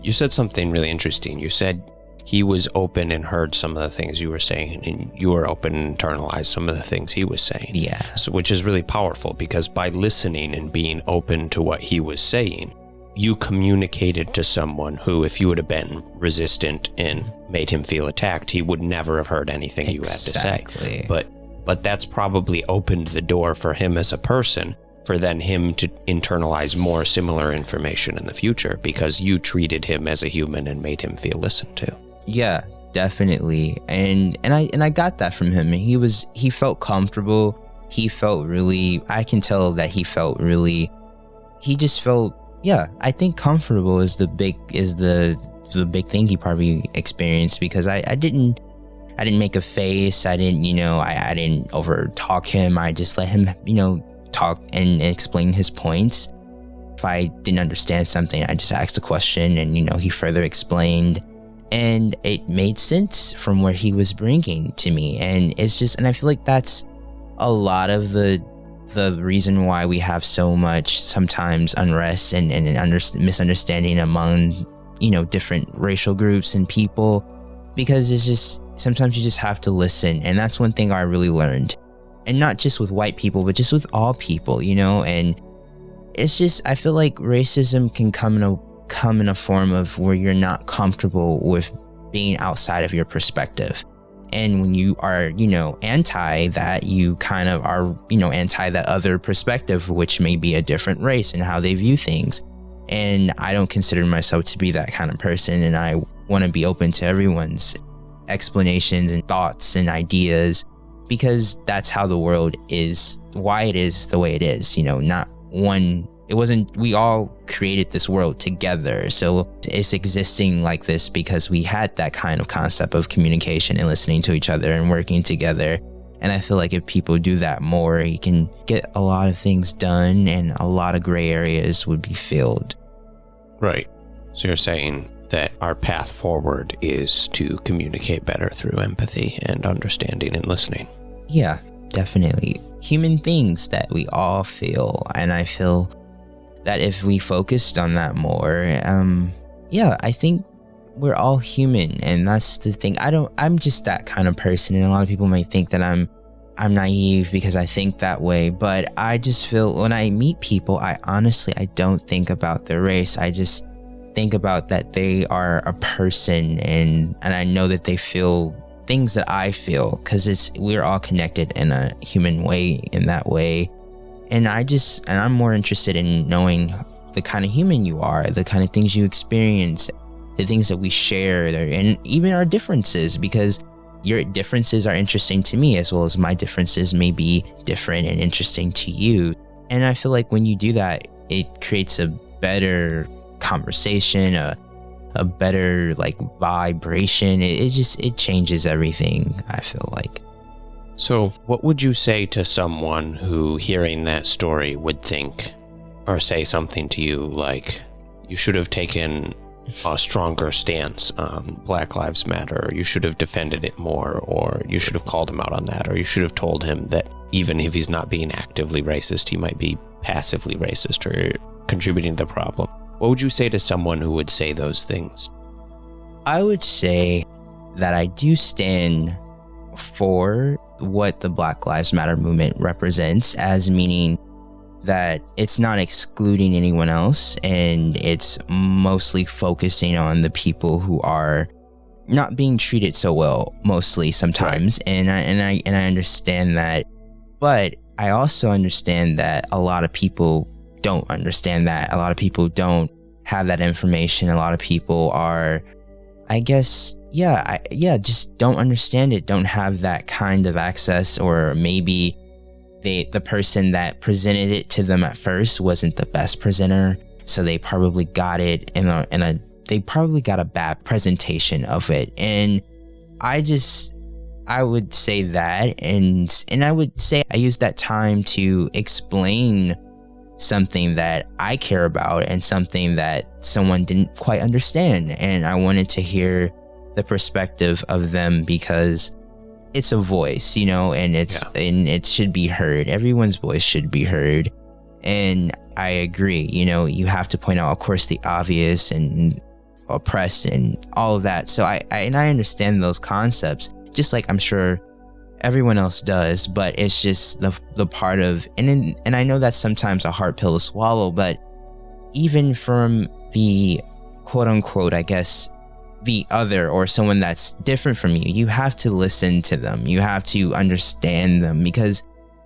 You said something really interesting. You said he was open and heard some of the things you were saying, and you were open and internalized some of the things he was saying. Yeah. So, which is really powerful, because by listening and being open to what he was saying, you communicated to someone who, if you would have been resistant and made him feel attacked, he would never have heard anything you had to say. But that's probably opened the door for him as a person, for then him to internalize more similar information in the future, because you treated him as a human and made him feel listened to. Yeah, definitely. And I got that from him. He felt comfortable. He felt really, I can tell that he just felt, yeah, I think comfortable is the big big thing he probably experienced, because I didn't make a face. I didn't, I didn't over talk him. I just let him, talk and explain his points. If I didn't understand something, I just asked a question, and, he further explained, and it made sense from where he was bringing to me. And it's just, and I feel like that's a lot of the reason why we have so much sometimes unrest and misunderstanding among, different racial groups and people, because it's just, sometimes you just have to listen. And that's one thing I really learned, and not just with white people, but just with all people, and it's just, I feel like racism can come in a form of where you're not comfortable with being outside of your perspective. And when you are, anti that, you kind of are, anti that other perspective, which may be a different race and how they view things. And I don't consider myself to be that kind of person. And I want to be open to everyone's explanations and thoughts and ideas, because that's how the world is, why it is the way it is, not one. It wasn't, we all created this world together. So it's existing like this because we had that kind of concept of communication and listening to each other and working together. And I feel like if people do that more, you can get a lot of things done, and a lot of gray areas would be filled. Right. So you're saying that our path forward is to communicate better through empathy and understanding and listening. Yeah, definitely. Human things that we all feel. And I feel that if we focused on that more, I think we're all human, and that's the thing. I'm just that kind of person, and a lot of people might think that I'm naive because I think that way, but I just feel when I meet people, I don't think about their race. I just think about that they are a person, and I know that they feel things that I feel, because we're all connected in a human way, in that way. And I'm more interested in knowing the kind of human you are, the kind of things you experience, the things that we share, and even our differences, because your differences are interesting to me, as well as my differences may be different and interesting to you. And I feel like when you do that, it creates a better conversation, a better vibration. It changes everything, I feel like. So what would you say to someone who, hearing that story, would think or say something to you like, you should have taken a stronger stance on Black Lives Matter, or you should have defended it more, or you should have called him out on that, or you should have told him that even if he's not being actively racist, he might be passively racist or contributing to the problem? What would you say to someone who would say those things? I would say that I do stand for what the Black Lives Matter movement represents, as meaning that it's not excluding anyone else, and it's mostly focusing on the people who are not being treated so well mostly sometimes. Right. And I understand that, but I also understand that a lot of people don't understand that. A lot of people don't have that information. A lot of people are, I guess, just don't understand it, don't have that kind of access, or maybe the person that presented it to them at first wasn't the best presenter, so they probably got it they probably got a bad presentation of it. And I would say that, and I would say I use that time to explain something that I care about and something that someone didn't quite understand. And I wanted to hear the perspective of them, because it's a voice, and and it should be heard. Everyone's voice should be heard. And I agree, you have to point out, of course, the obvious and oppressed and all of that. So I understand those concepts, just like I'm sure everyone else does, but it's just the part of, and I know that's sometimes a hard pill to swallow, but even from the quote unquote, I guess, the other, or someone that's different from you have to listen to them. You have to understand them, because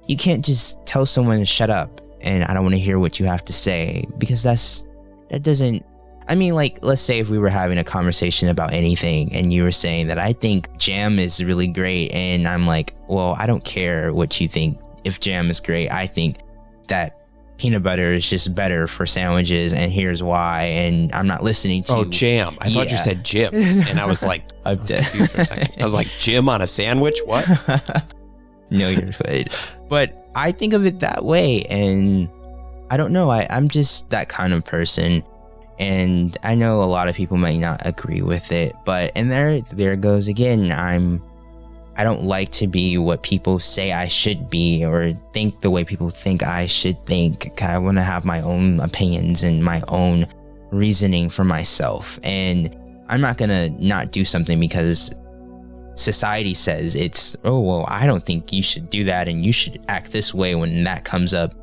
you can't just tell someone to shut up and I don't want to hear what you have to say, because that doesn't, I mean, like, let's say if we were having a conversation about anything and you were saying that I think jam is really great, and I'm like, well, I don't care what you think. If jam is great, I think that peanut butter is just better for sandwiches, and here's why, and I'm not listening to... Oh, jam. I thought you said Jim, and I was like, I was confused for a second. I was like, Jim on a sandwich? What? No, you're right. But I think of it that way, and I don't know. I'm just that kind of person. And I know a lot of people might not agree with it, but, and there goes again. I don't like to be what people say I should be, or think the way people think I should think. I want to have my own opinions and my own reasoning for myself. And I'm not going to not do something because society says it's, oh, well, I don't think you should do that and you should act this way when that comes up.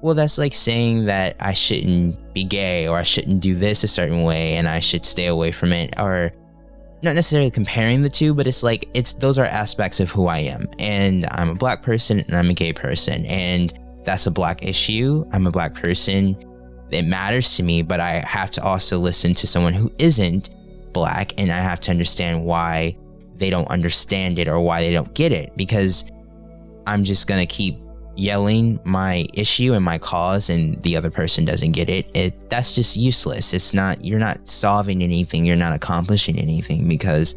Well, that's like saying that I shouldn't be gay, or I shouldn't do this a certain way and I should stay away from it, or not necessarily comparing the two, but it's like, those are aspects of who I am. And I'm a black person and I'm a gay person, and that's a black issue. I'm a black person. It matters to me, but I have to also listen to someone who isn't black, and I have to understand why they don't understand it or why they don't get it, because I'm just going to keep yelling my issue and my cause and the other person doesn't get it. That's just useless. You're not solving anything. You're not accomplishing anything, because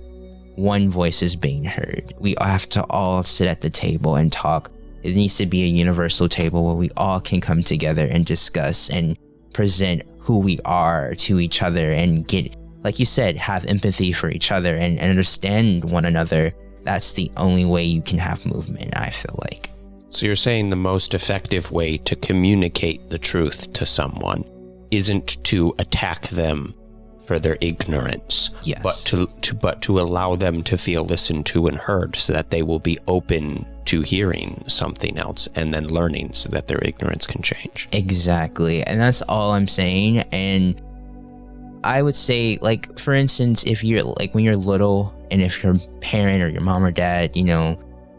one voice is being heard. We have to all sit at the table and talk. It needs to be a universal table where we all can come together and discuss and present who we are to each other, and get, like you said, have empathy for each other and understand one another. That's the only way you can have movement, I feel like. So you're saying the most effective way to communicate the truth to someone isn't to attack them for their ignorance, yes, but to allow them to feel listened to and heard, so that they will be open to hearing something else and then learning, so that their ignorance can change. Exactly. And that's all I'm saying. And I would say, like, for instance, if you're like, when you're little, and if your parent or your mom or dad,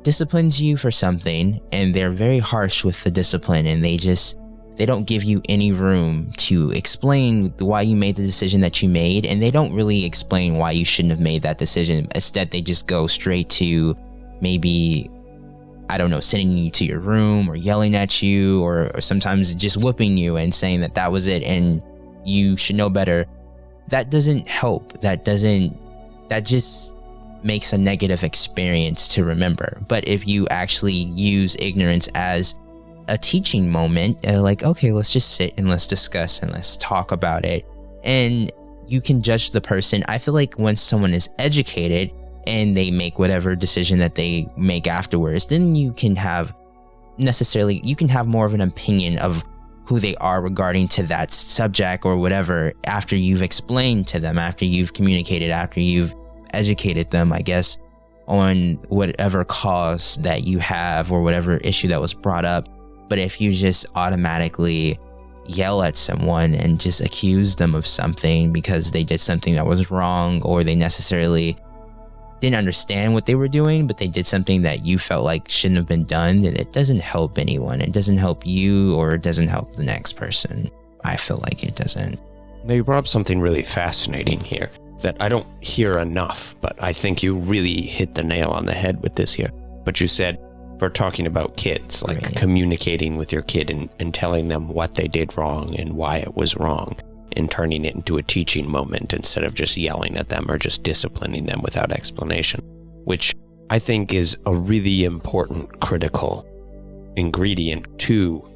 disciplines you for something, and they're very harsh with the discipline, and they don't give you any room to explain why you made the decision that you made, and they don't really explain why you shouldn't have made that decision. Instead, they just go straight to maybe, I don't know, sending you to your room, or yelling at you, or sometimes just whooping you and saying that was it and you should know better. That doesn't help. That just makes a negative experience to remember. But if you actually use ignorance as a teaching moment, like, okay, let's just sit and let's discuss and let's talk about it, and you can judge the person. I feel like once someone is educated and they make whatever decision that they make afterwards, then you can have more of an opinion of who they are regarding to that subject or whatever, after you've explained to them, after you've communicated, after you've educated them, I guess, on whatever cause that you have or whatever issue that was brought up. But if you just automatically yell at someone and just accuse them of something because they did something that was wrong, or they necessarily didn't understand what they were doing, but they did something that you felt like shouldn't have been done, then it doesn't help anyone. It doesn't help you, or it doesn't help the next person. I feel like it doesn't. Now, you brought up something really fascinating here that I don't hear enough, but I think you really hit the nail on the head with this here. But you said, we're talking about kids, like Right. communicating with your kid and telling them what they did wrong and why it was wrong, and turning it into a teaching moment instead of just yelling at them or just disciplining them without explanation, which I think is a really important, critical ingredient to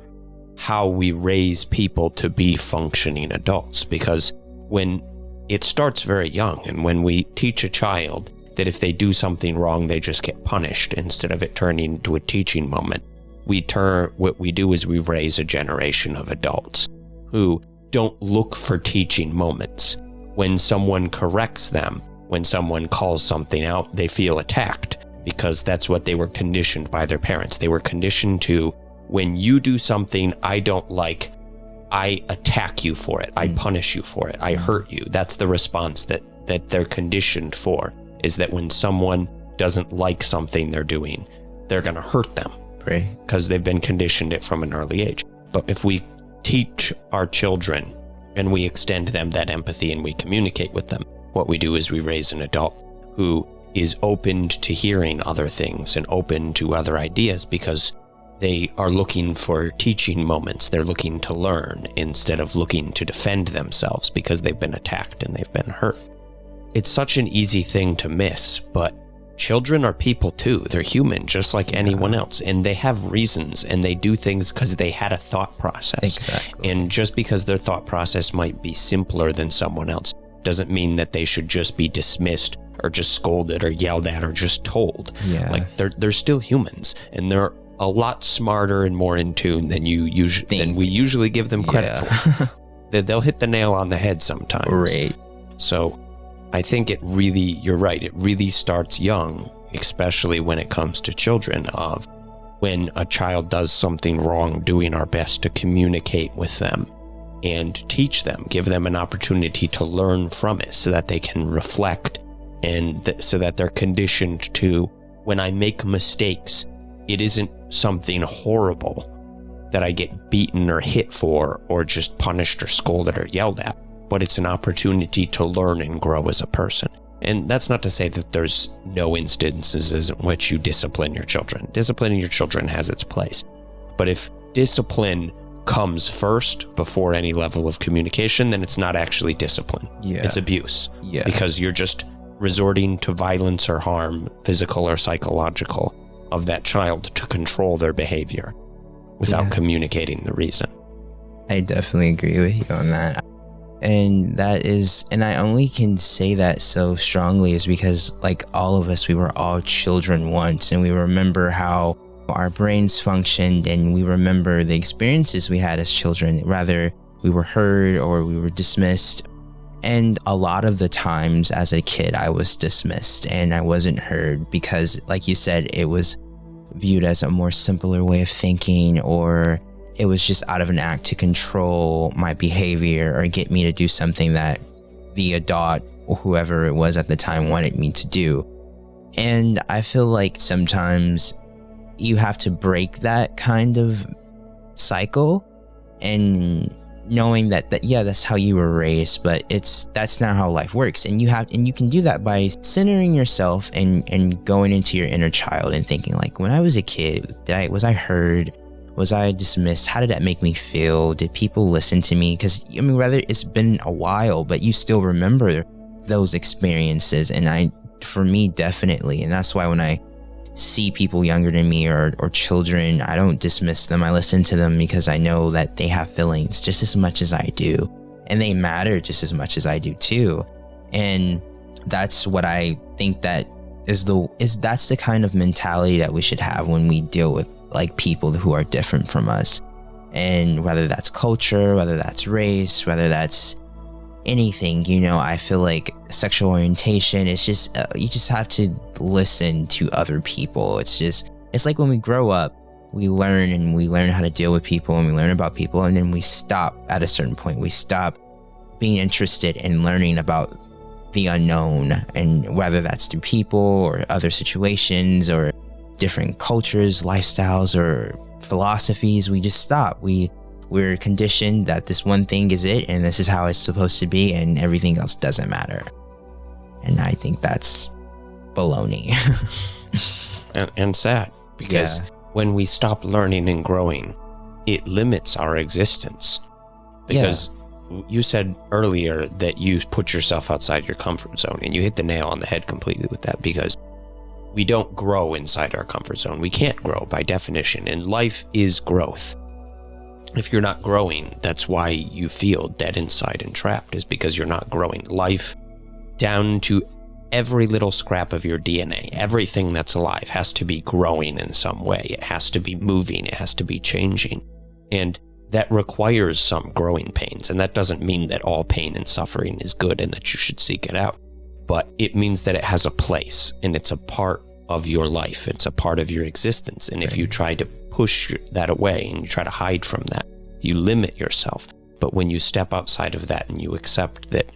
how we raise people to be functioning adults. Because when it starts very young, and when we teach a child that if they do something wrong, they just get punished instead of it turning into a teaching moment, what we do is we raise a generation of adults who don't look for teaching moments. When someone corrects them, when someone calls something out, they feel attacked, because that's what they were conditioned by their parents. They were conditioned to, when you do something I don't like, I attack you for it. I punish you for it. I hurt you. That's the response that they're conditioned for, is that when someone doesn't like something they're doing, they're going to hurt them. Right. Because they've been conditioned it from an early age. But if we teach our children and we extend them that empathy and we communicate with them, what we do is we raise an adult who is open to hearing other things and open to other ideas, because they are looking for teaching moments. They're looking to learn instead of looking to defend themselves because they've been attacked and they've been hurt. It's such an easy thing to miss, but children are people too. They're human just like anyone else, and they have reasons, and they do things because they had a thought process. Exactly. And just because their thought process might be simpler than someone else doesn't mean that they should just be dismissed or just scolded or yelled at or just told. Yeah. Like they're still humans, and they're a lot smarter and more in tune than we usually give them credit for. They'll hit the nail on the head sometimes. Right. So I think you're right, it really starts young, especially when it comes to children, of when a child does something wrong, doing our best to communicate with them and teach them, give them an opportunity to learn from it so that they can reflect, and so that they're conditioned to, when I make mistakes, it isn't something horrible that I get beaten or hit for, or just punished or scolded or yelled at, but it's an opportunity to learn and grow as a person. And that's not to say that there's no instances in which you discipline your children. Disciplining your children has its place. But if discipline comes first before any level of communication, then it's not actually discipline. Yeah. It's abuse. Yeah. Because you're just resorting to violence or harm, physical or psychological, of that child to control their behavior without communicating the reason. I definitely agree with you on that. And I only can say that so strongly is because, like all of us, we were all children once, and we remember how our brains functioned, and we remember the experiences we had as children, whether we were heard or we were dismissed. And a lot of the times as a kid, I was dismissed and I wasn't heard because, like you said, it was viewed as a more simpler way of thinking, or it was just out of an act to control my behavior or get me to do something that the adult or whoever it was at the time wanted me to do. And I feel like sometimes you have to break that kind of cycle, and knowing that that's how you were raised, but that's not how life works. And you can do that by centering yourself and going into your inner child and thinking, like, when I was a kid, was I heard? Was I dismissed? How did that make me feel? Did people listen to me? Because whether it's been a while, but you still remember those experiences. And for me, definitely. And that's why when I see people younger than me or children, I don't dismiss them. I listen to them because I know that they have feelings just as much as I do, and they matter just as much as I do too. And that's what I think that's the kind of mentality that we should have when we deal with like people who are different from us. And whether that's culture, whether that's race, whether that's anything, I feel like sexual orientation, it's just you just have to listen to other people. It's like when we grow up, we learn how to deal with people, and we learn about people, and then we stop at a certain point. We stop being interested in learning about the unknown, and whether that's through people or other situations or different cultures, lifestyles, or philosophies, we just stop. We're conditioned that this one thing is it, and this is how it's supposed to be, and everything else doesn't matter. And I think that's baloney. and sad, because when we stop learning and growing, it limits our existence. Because you said earlier that you put yourself outside your comfort zone, and you hit the nail on the head completely with that, because we don't grow inside our comfort zone. We can't grow by definition, and life is growth. If you're not growing, that's why you feel dead inside and trapped, is because you're not growing. Life, down to every little scrap of your DNA, everything that's alive has to be growing in some way. It has to be moving. It has to be changing. And that requires some growing pains. And that doesn't mean that all pain and suffering is good and that you should seek it out. But it means that it has a place, and it's a part of your life. It's a part of your existence. And if you try to push that away and you try to hide from that, you limit yourself. But when you step outside of that and you accept that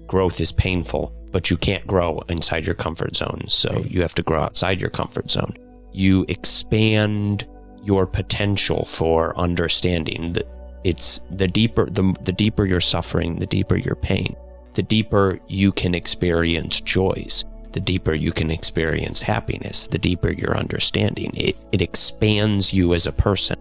growth is painful, but you can't grow inside your comfort zone, so you have to grow outside your comfort zone, you expand your potential for understanding. That it's the deeper your suffering, the deeper your pain, the deeper you can experience joys, the deeper you can experience happiness, the deeper your understanding. It expands you as a person,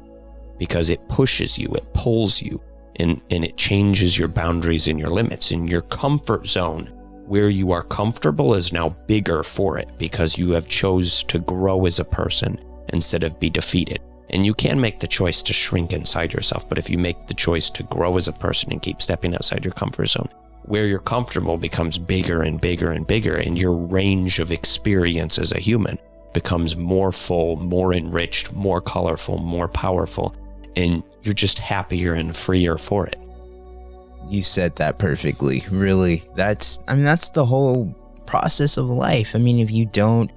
because it pushes you, it pulls you, and it changes your boundaries and your limits. And your comfort zone, where you are comfortable, is now bigger for it, because you have chose to grow as a person instead of be defeated. And you can make the choice to shrink inside yourself, but if you make the choice to grow as a person and keep stepping outside your comfort zone, where you're comfortable becomes bigger and bigger and bigger, and your range of experience as a human becomes more full, more enriched, more colorful, more powerful, and you're just happier and freer for it. You said that perfectly. Really, that's the whole process of life. I mean, if you don't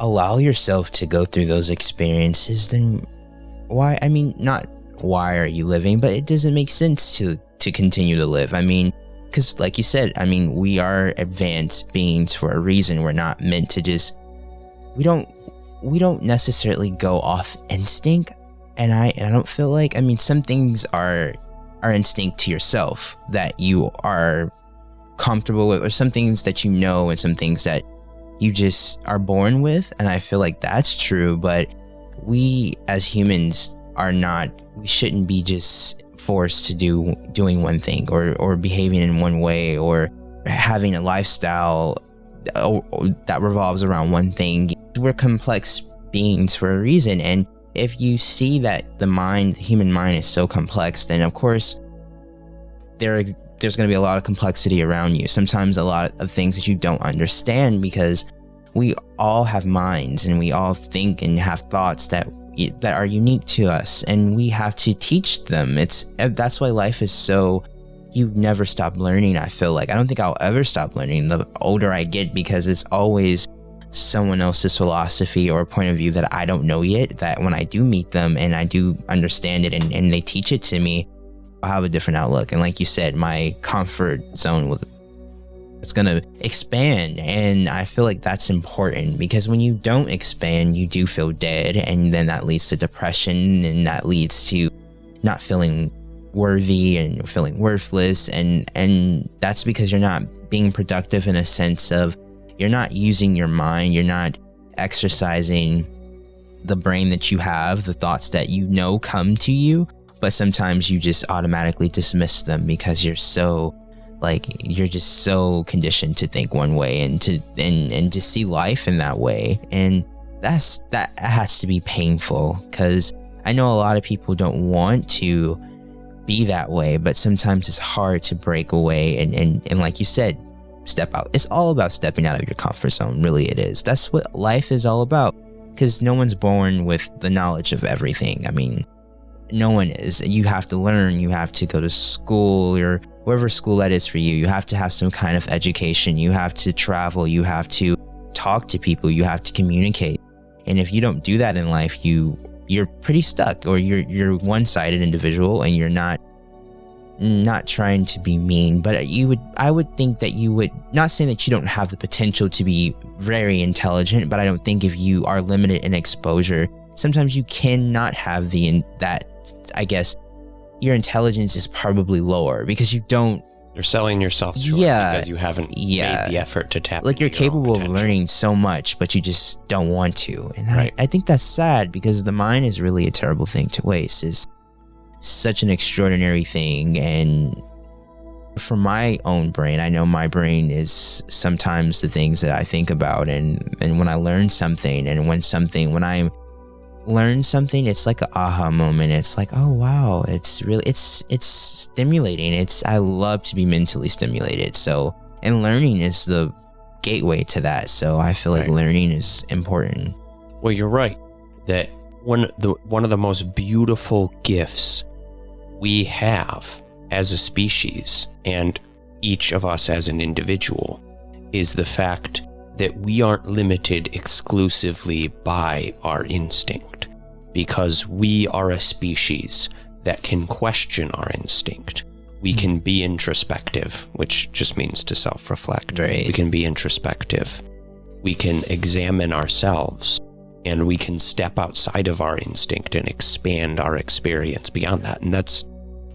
allow yourself to go through those experiences, then why? I mean, not why are you living, but it doesn't make sense to continue to live. I mean, because like you said, I mean, we are advanced beings for a reason. We're not meant to just, we don't necessarily go off instinct. And I don't feel like, I mean, some things are instinct to yourself that you are comfortable with, or some things that you know, and some things that you just are born with. And I feel like that's true, but we as humans we shouldn't be just forced to doing one thing, or behaving in one way, or having a lifestyle that revolves around one thing. We're complex beings for a reason. And if you see that the human mind is so complex, then of course there's going to be a lot of complexity around you. Sometimes a lot of things that you don't understand, because we all have minds, and we all think and have thoughts that are unique to us, and we have to teach them. That's why life is so, you never stop learning. I feel like I don't think I'll ever stop learning the older I get, because it's always someone else's philosophy or point of view that I don't know yet, that when I do meet them and I do understand it, and they teach it to me, I'll have a different outlook. And like you said, my comfort zone it's going to expand. And I feel like that's important, because when you don't expand, you do feel dead. And then that leads to depression, and that leads to not feeling worthy and feeling worthless. And that's because you're not being productive, in a sense of you're not using your mind. You're not exercising the brain that you have, the thoughts that you know come to you, but sometimes you just automatically dismiss them, because you're just so conditioned to think one way, and to see life in that way. And that has to be painful, because I know a lot of people don't want to be that way, but sometimes it's hard to break away and like you said, step out. It's all about stepping out of your comfort zone. Really, it is. That's what life is all about, because no one's born with the knowledge of everything. I mean, no one is. You have to learn. You have to go to school, or whatever school that is for you. You have to have some kind of education. You have to travel. You have to talk to people. You have to communicate. And if you don't do that in life, you're pretty stuck, or you're one-sided individual, and you're not not trying to be mean, but I would think that you would, not saying that you don't have the potential to be very intelligent, but I don't think if you are limited in exposure, sometimes you cannot have I guess your intelligence is probably lower because you don't. You're selling yourself short because you haven't made the effort to tap. Like, you're into your own capable of potential. learning so much, but you just don't want to. And Right. I think that's sad because the mind is really a terrible thing to waste. It's such an extraordinary thing. And for my own brain, I know my brain is sometimes the things that I think about. And when I learn something, and when I learn something, it's like an aha moment. It's like, oh wow, it's stimulating. I love to be mentally stimulated. So, and learning is the gateway to that. So I feel like learning is important. Well, you're right that one of the most beautiful gifts we have as a species, and each of us as an individual, is the fact that we aren't limited exclusively by our instinct, because we are a species that can question our instinct. We can be introspective, which just means to self-reflect. Right. We can be introspective. We can examine ourselves, and we can step outside of our instinct and expand our experience beyond that. And that's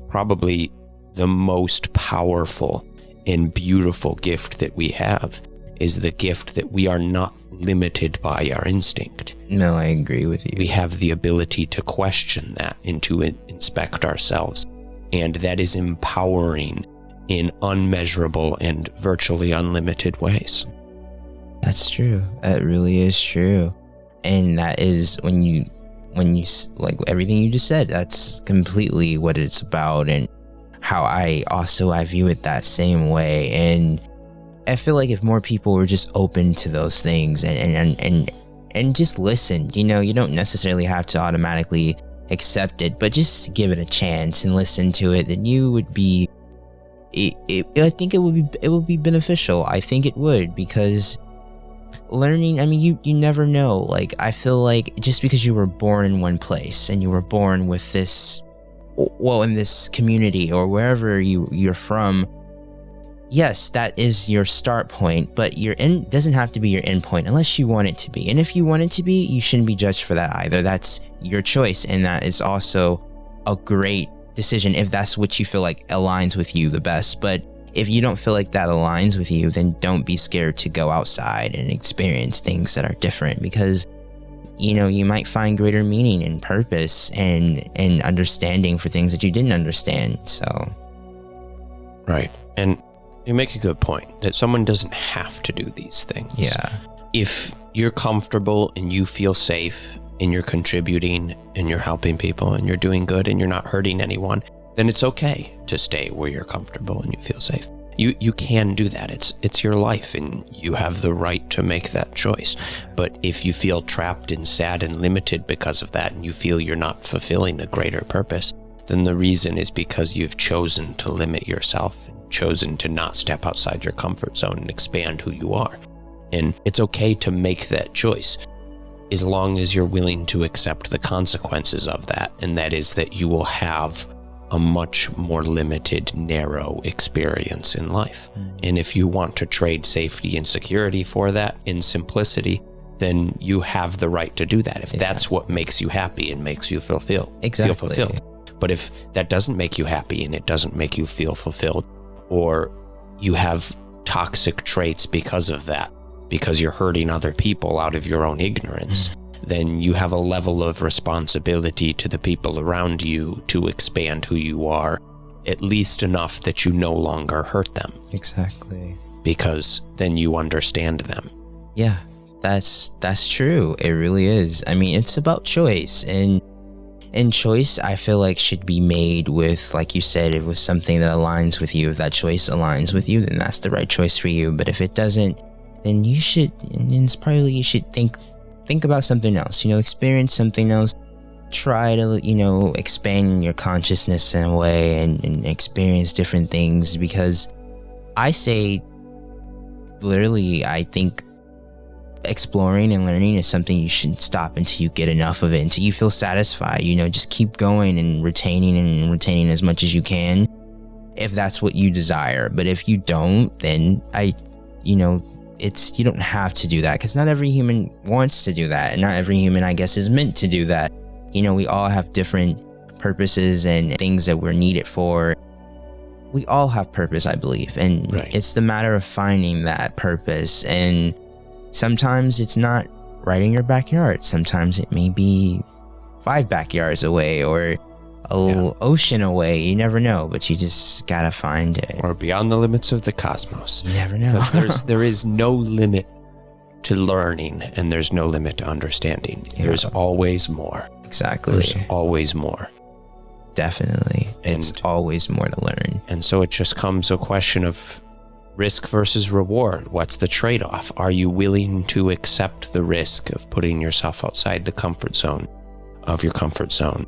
probably the most powerful and beautiful gift that we have, is the gift that we are not limited by our instinct. No, I agree with you. We have the ability to question that and to inspect ourselves. And that is empowering in unmeasurable and virtually unlimited ways. That's true. That really is true. And that is when you like everything you just said, that's completely what it's about, and how I view it that same way. And I feel like if more people were just open to those things and just listen, you don't necessarily have to automatically accept it, but just give it a chance and listen to it, then you would be, I think it would be beneficial. I think it would, because learning, I mean, you never know. Like, I feel like just because you were born in one place and you were born with this, well, in this community or wherever you're from, yes, that is your start point, but your end doesn't have to be your end point unless you want it to be. And if you want it to be, you shouldn't be judged for that either. That's your choice, and that is also a great decision if that's what you feel like aligns with you the best. But if you don't feel like that aligns with you, then don't be scared to go outside and experience things that are different, because you might find greater meaning and purpose and understanding for things that you didn't understand. So Right. And you make a good point that someone doesn't have to do these things. yeah. If you're comfortable and you feel safe and you're contributing and you're helping people and you're doing good and you're not hurting anyone, then it's okay to stay where you're comfortable and you feel safe. You can do that. It's your life, and you have the right to make that choice. But if you feel trapped and sad and limited because of that, and you feel you're not fulfilling a greater purpose, then the reason is because you've chosen to limit yourself, and chosen to not step outside your comfort zone and expand who you are. And it's okay to make that choice, as long as you're willing to accept the consequences of that, and that is that you will have a much more limited, narrow experience in life. And if you want to trade safety and security for that in simplicity, then you have the right to do that if that's what makes you happy and makes you feel fulfilled. But if that doesn't make you happy and it doesn't make you feel fulfilled, or you have toxic traits because of that, because you're hurting other people out of your own ignorance, then you have a level of responsibility to the people around you to expand who you are, at least enough that you no longer hurt them. Exactly. Because then you understand them. Yeah, that's true. It really is. I mean, it's about choice, and choice, I feel like, should be made with, like you said, it was something that aligns with you. If that choice aligns with you, then that's the right choice for you. But if it doesn't, then you should think about something else, experience something else, try to, expand your consciousness in a way and experience different things. Because I say, literally, I think exploring and learning is something you shouldn't stop until you get enough of it, until you feel satisfied. Just keep going and retaining as much as you can. if that's what you desire. But if you don't, then you don't have to do that, because not every human wants to do that, and not every human, I guess, is meant to do that. We all have different purposes and things that we're needed for. We all have purpose, I believe, and It's the matter of finding that purpose. And sometimes it's not right in your backyard. Sometimes it may be 5 backyards away, or a little ocean away. You never know, but you just gotta find it. Or beyond the limits of the cosmos. You never know. There is no limit to learning, and there's no limit to understanding. Yeah. There's always more. Exactly. There's always more. Definitely. It's always more to learn. And so it just comes a question of risk versus reward. What's the trade-off? Are you willing to accept the risk of putting yourself outside the comfort zone of your comfort zone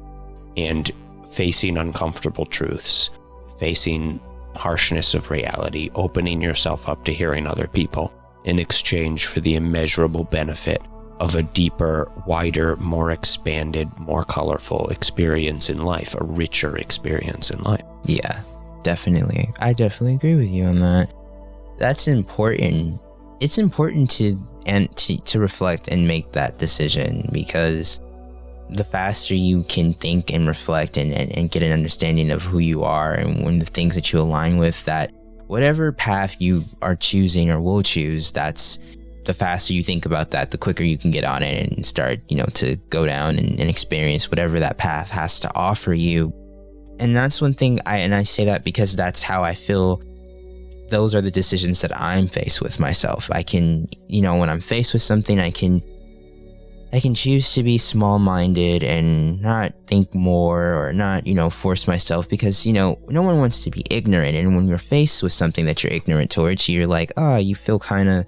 and facing uncomfortable truths, facing harshness of reality, opening yourself up to hearing other people in exchange for the immeasurable benefit of a deeper, wider, more expanded, more colorful experience in life, a richer experience in life? Yeah, definitely. I definitely agree with you on that. That's important. It's important to reflect and make that decision, because the faster you can think and reflect and get an understanding of who you are and when the things that you align with, that whatever path you are choosing or will choose, that's the faster you think about that, the quicker you can get on it and start, to go down and experience whatever that path has to offer you. And that's one thing I say that because that's how I feel. Those are the decisions that I'm faced with myself. I can, when I'm faced with something, I can choose to be small-minded and not think more, or not, force myself, because, no one wants to be ignorant. And when you're faced with something that you're ignorant towards, you're like, you feel kind of,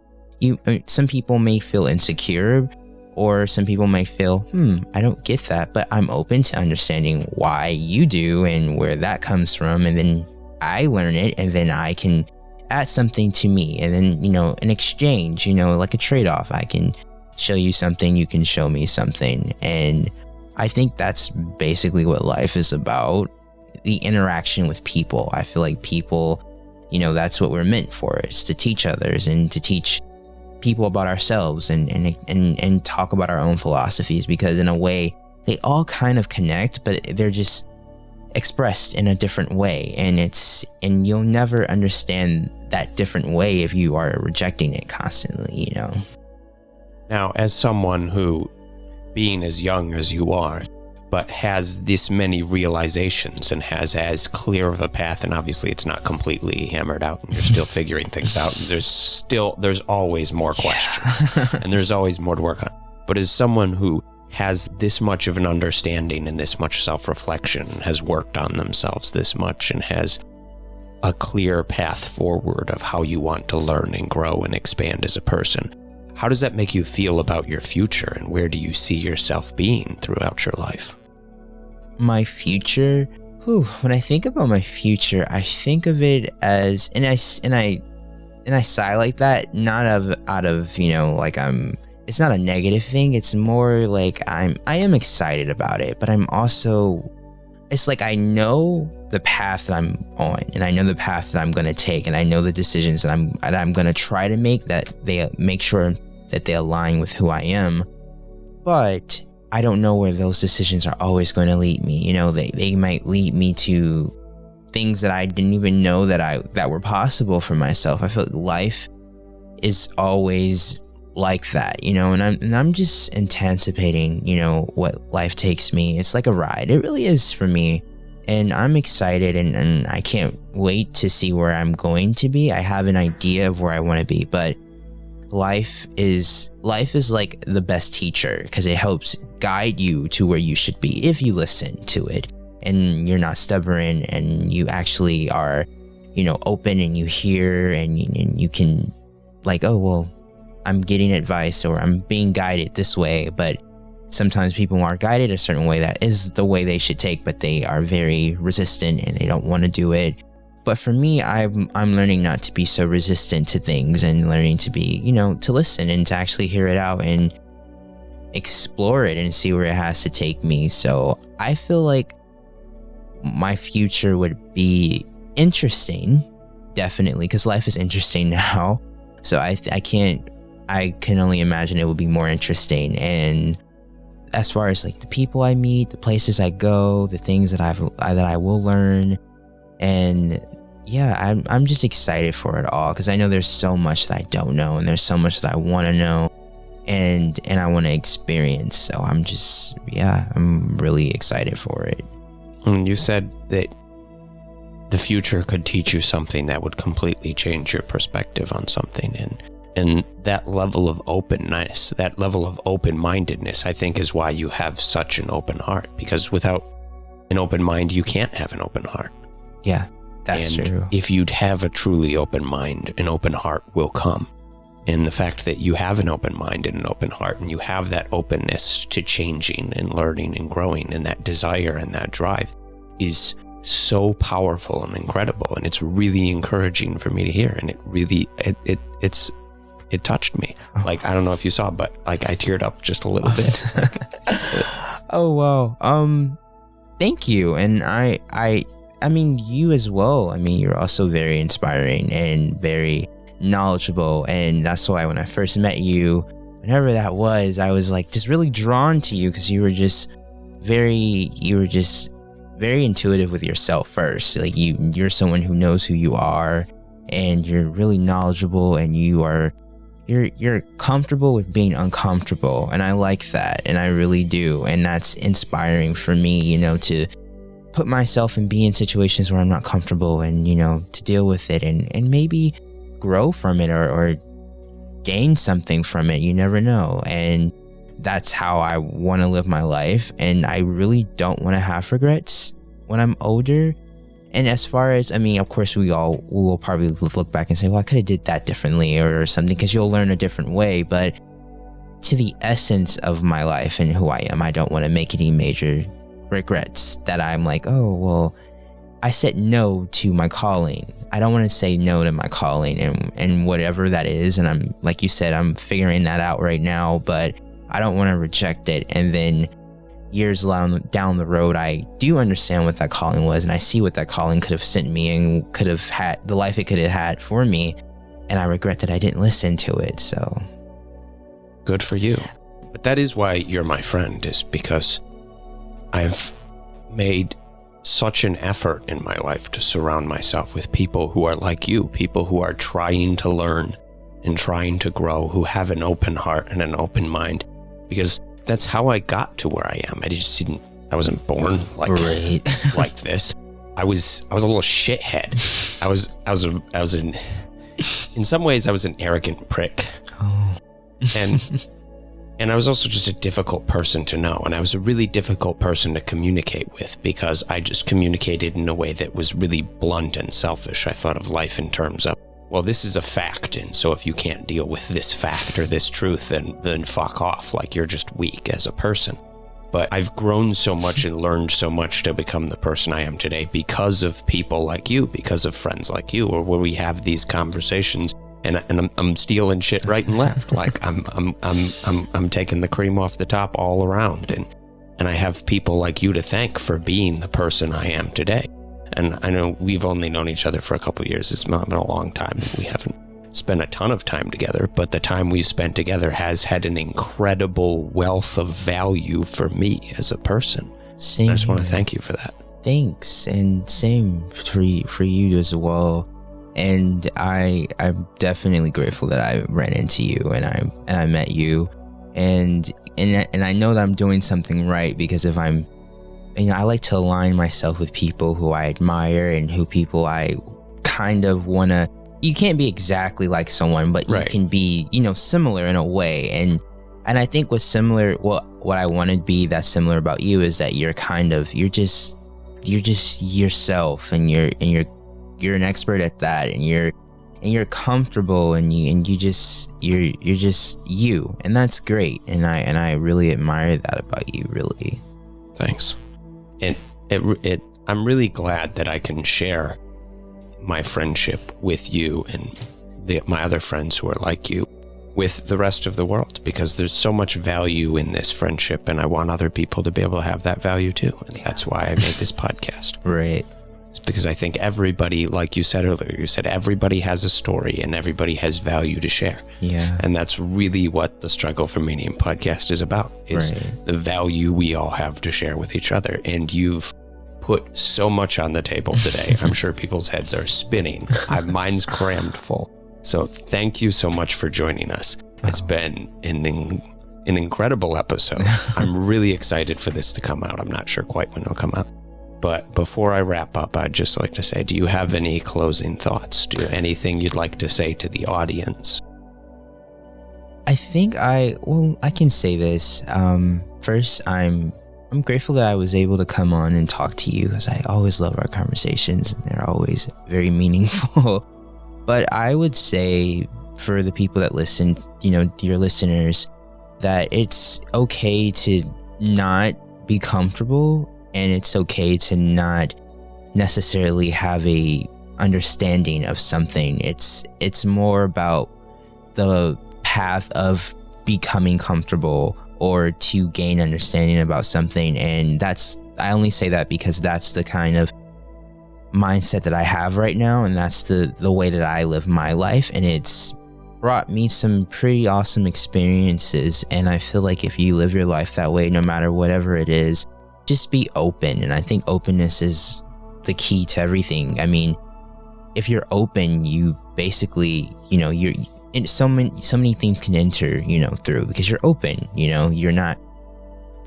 some people may feel insecure, or some people may feel, I don't get that, but I'm open to understanding why you do and where that comes from. And then I learn it, and then I can add something to me. And then, in exchange, like a trade-off, I can show you something, you can show me something. And I think that's basically what life is about, the interaction with people. I feel like people, that's what we're meant for, is to teach others and to teach people about ourselves and talk about our own philosophies, because in a way they all kind of connect, but they're just expressed in a different way. And you'll never understand that different way if you are rejecting it constantly, Now, as someone who, being as young as you are, but has this many realizations and has as clear of a path, and obviously it's not completely hammered out and you're still figuring things out, and there's always more questions and there's always more to work on. But as someone who has this much of an understanding and this much self-reflection, and has worked on themselves this much, and has a clear path forward of how you want to learn and grow and expand as a person, how does that make you feel about your future, and where do you see yourself being throughout your life? My future? When I think about my future, I think of it as, and I sigh like that, not out of like it's not a negative thing. It's more like I am excited about it, but I'm also, it's like I know the path that I'm on, and I know the path that I'm going to take, and I know the decisions that I'm going to try to make, that they make sure that they align with who I am. But I don't know where those decisions are always going to lead me. They might lead me to things that I didn't even know that were possible for myself. I feel like life is always like that, and I'm just anticipating, what life takes me. It's like a ride. It really is for me. And I'm excited, and I can't wait to see where I'm going to be. I have an idea of where I want to be, but life is like the best teacher, because it helps guide you to where you should be if you listen to it, and you're not stubborn, and you actually are, open, and you hear, and you can, like, oh, well, I'm getting advice, or I'm being guided this way. But sometimes people are guided a certain way that is the way they should take, but they are very resistant and they don't want to do it. But for me, I'm learning not to be so resistant to things, and learning to be, to listen and to actually hear it out and explore it and see where it has to take me. So I feel like my future would be interesting, definitely, because life is interesting now. So I can only imagine it will be more interesting. And as far as like the people I meet, the places I go, the things that I will learn, and yeah, I'm just excited for it all, because I know there's so much that I don't know, and there's so much that I want to know, and I want to experience. So I'm really excited for it. And you said that the future could teach you something that would completely change your perspective on something, and that level of openness, that level of open-mindedness, I think is why you have such an open heart, because without an open mind, you can't have an open heart. Yeah, that's true. If you'd have a truly open mind, an open heart will come. And the fact that you have an open mind and an open heart, and you have that openness to changing and learning and growing, and that desire and that drive is so powerful and incredible. And it's really encouraging for me to hear. And it really, it touched me. Oh. Like, I don't know if you saw, but like I teared up just a little bit. Oh, wow. Thank you. And I mean, you as well. I mean, you're also very inspiring and very knowledgeable. And that's why when I first met you, whenever that was, I was like just really drawn to you, because you were just very intuitive with yourself first. Like you're someone who knows who you are, and you're really knowledgeable, and you're comfortable with being uncomfortable. And I like that. And I really do. And that's inspiring for me, to put myself and be in situations where I'm not comfortable, and, to deal with it and maybe grow from it or gain something from it. You never know. And that's how I want to live my life. And I really don't want to have regrets when I'm older. And as far as, I mean, of course, we will probably look back and say, well, I could have did that differently or something, because you'll learn a different way. But to the essence of my life and who I am, I don't want to make any major regrets that I'm like, oh, well, I said no to my calling. I don't want to say no to my calling and whatever that is. And I'm, like you said, I'm figuring that out right now, but I don't want to reject it. And then years down the road, I do understand what that calling was, and I see what that calling could have sent me and could have had the life it could have had for me. And I regret that I didn't listen to it. So good for you. But that is why you're my friend, is because I've made such an effort in my life to surround myself with people who are like you, people who are trying to learn and trying to grow, who have an open heart and an open mind, because that's how I got to where I am. I wasn't born like this. I was a little shithead. I was in some ways I was an arrogant prick. Oh. And I was also just a difficult person to know. And I was a really difficult person to communicate with, because I just communicated in a way that was really blunt and selfish. I thought of life in terms of, well, this is a fact, and so if you can't deal with this fact or this truth, then fuck off, like you're just weak as a person. But I've grown so much and learned so much to become the person I am today because of people like you, because of friends like you, or where we have these conversations. And I'm stealing shit right and left. Like I'm taking the cream off the top all around, and I have people like you to thank for being the person I am today. And I know we've only known each other for a couple of years. It's not been a long time. We haven't spent a ton of time together, but the time we've spent together has had an incredible wealth of value for me as a person. Same. I just want to thank you for that. Thanks, and same for you as well. And I'm definitely grateful that I ran into you and I met you, and I know that I'm doing something right, because if I'm, I like to align myself with people who I admire and who people I kind of want to. You can't be exactly like someone, but you can be, similar in a way. And I think what's similar, what I want to be that's similar about you is that you're just yourself, and you're an expert at that, and you're comfortable, and you're just you, and that's great. And I really admire that about you, really. Thanks. And I'm really glad that I can share my friendship with you and my other friends who are like you with the rest of the world, because there's so much value in this friendship, and I want other people to be able to have that value too. And that's why I made this podcast. Right. because I think everybody, like you said earlier, you said everybody has a story and everybody has value to share. Yeah. And that's really what the Struggle for Meaning podcast is about, is the value we all have to share with each other. And you've put so much on the table today. I'm sure people's heads are spinning. Mine's crammed full. So thank you so much for joining us. It's been an incredible episode. I'm really excited for this to come out. I'm not sure quite when it'll come out. But before I wrap up, I'd just like to say, do you have any closing thoughts? Anything you'd like to say to the audience? I think I can say this. First, I'm grateful that I was able to come on and talk to you, because I always love our conversations and they're always very meaningful. But I would say for the people that listen, dear listeners, that it's okay to not be comfortable, and it's okay to not necessarily have a understanding of something. It's more about the path of becoming comfortable or to gain understanding about something. And I only say that because that's the kind of mindset that I have right now, and that's the way that I live my life, and it's brought me some pretty awesome experiences. And I feel like if you live your life that way, no matter whatever it is, just be open. And I think openness is the key to everything. I mean, if you're open, you basically, you're in so many things can enter, through, because you're open. You're not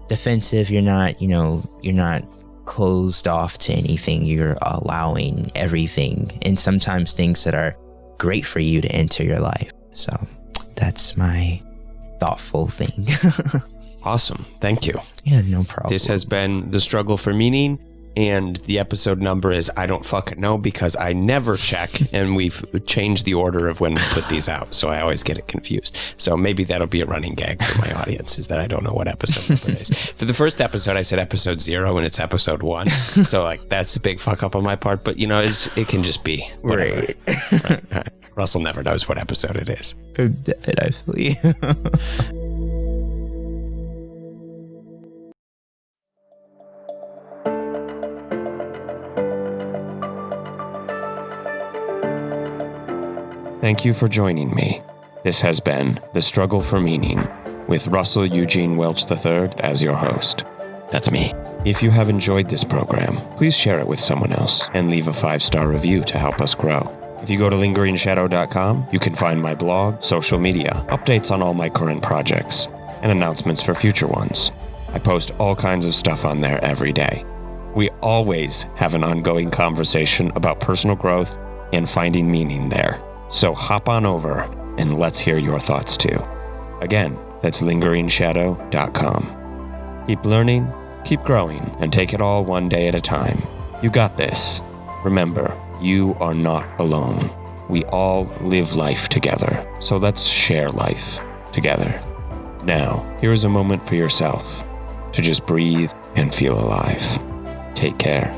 defensive, you're not closed off to anything. You're allowing everything, and sometimes things that are great for you to enter your life. So that's my thoughtful thing. Awesome. Thank you. Yeah, no problem. This has been The Struggle for Meaning, and the episode number is I don't fucking know, because I never check, and we've changed the order of when we put these out, so I always get it confused. So maybe that'll be a running gag for my audience, is that I don't know what episode number it is. For the first episode, I said episode 0, and it's episode 1. So that's a big fuck up on my part, but it can just be whatever. Right. Russell never knows what episode it is. I'm dead, I feel you. Thank you for joining me. This has been The Struggle for Meaning, with Russell Eugene Welch III as your host. That's me. If you have enjoyed this program, please share it with someone else and leave a 5-star review to help us grow. If you go to lingeringshadow.com, you can find my blog, social media, updates on all my current projects, and announcements for future ones. I post all kinds of stuff on there every day. We always have an ongoing conversation about personal growth and finding meaning there. So hop on over and let's hear your thoughts too. Again, that's lingeringshadow.com. Keep learning, keep growing, and take it all one day at a time. You got this. Remember, you are not alone. We all live life together. So let's share life together. Now, here's a moment for yourself to just breathe and feel alive. Take care.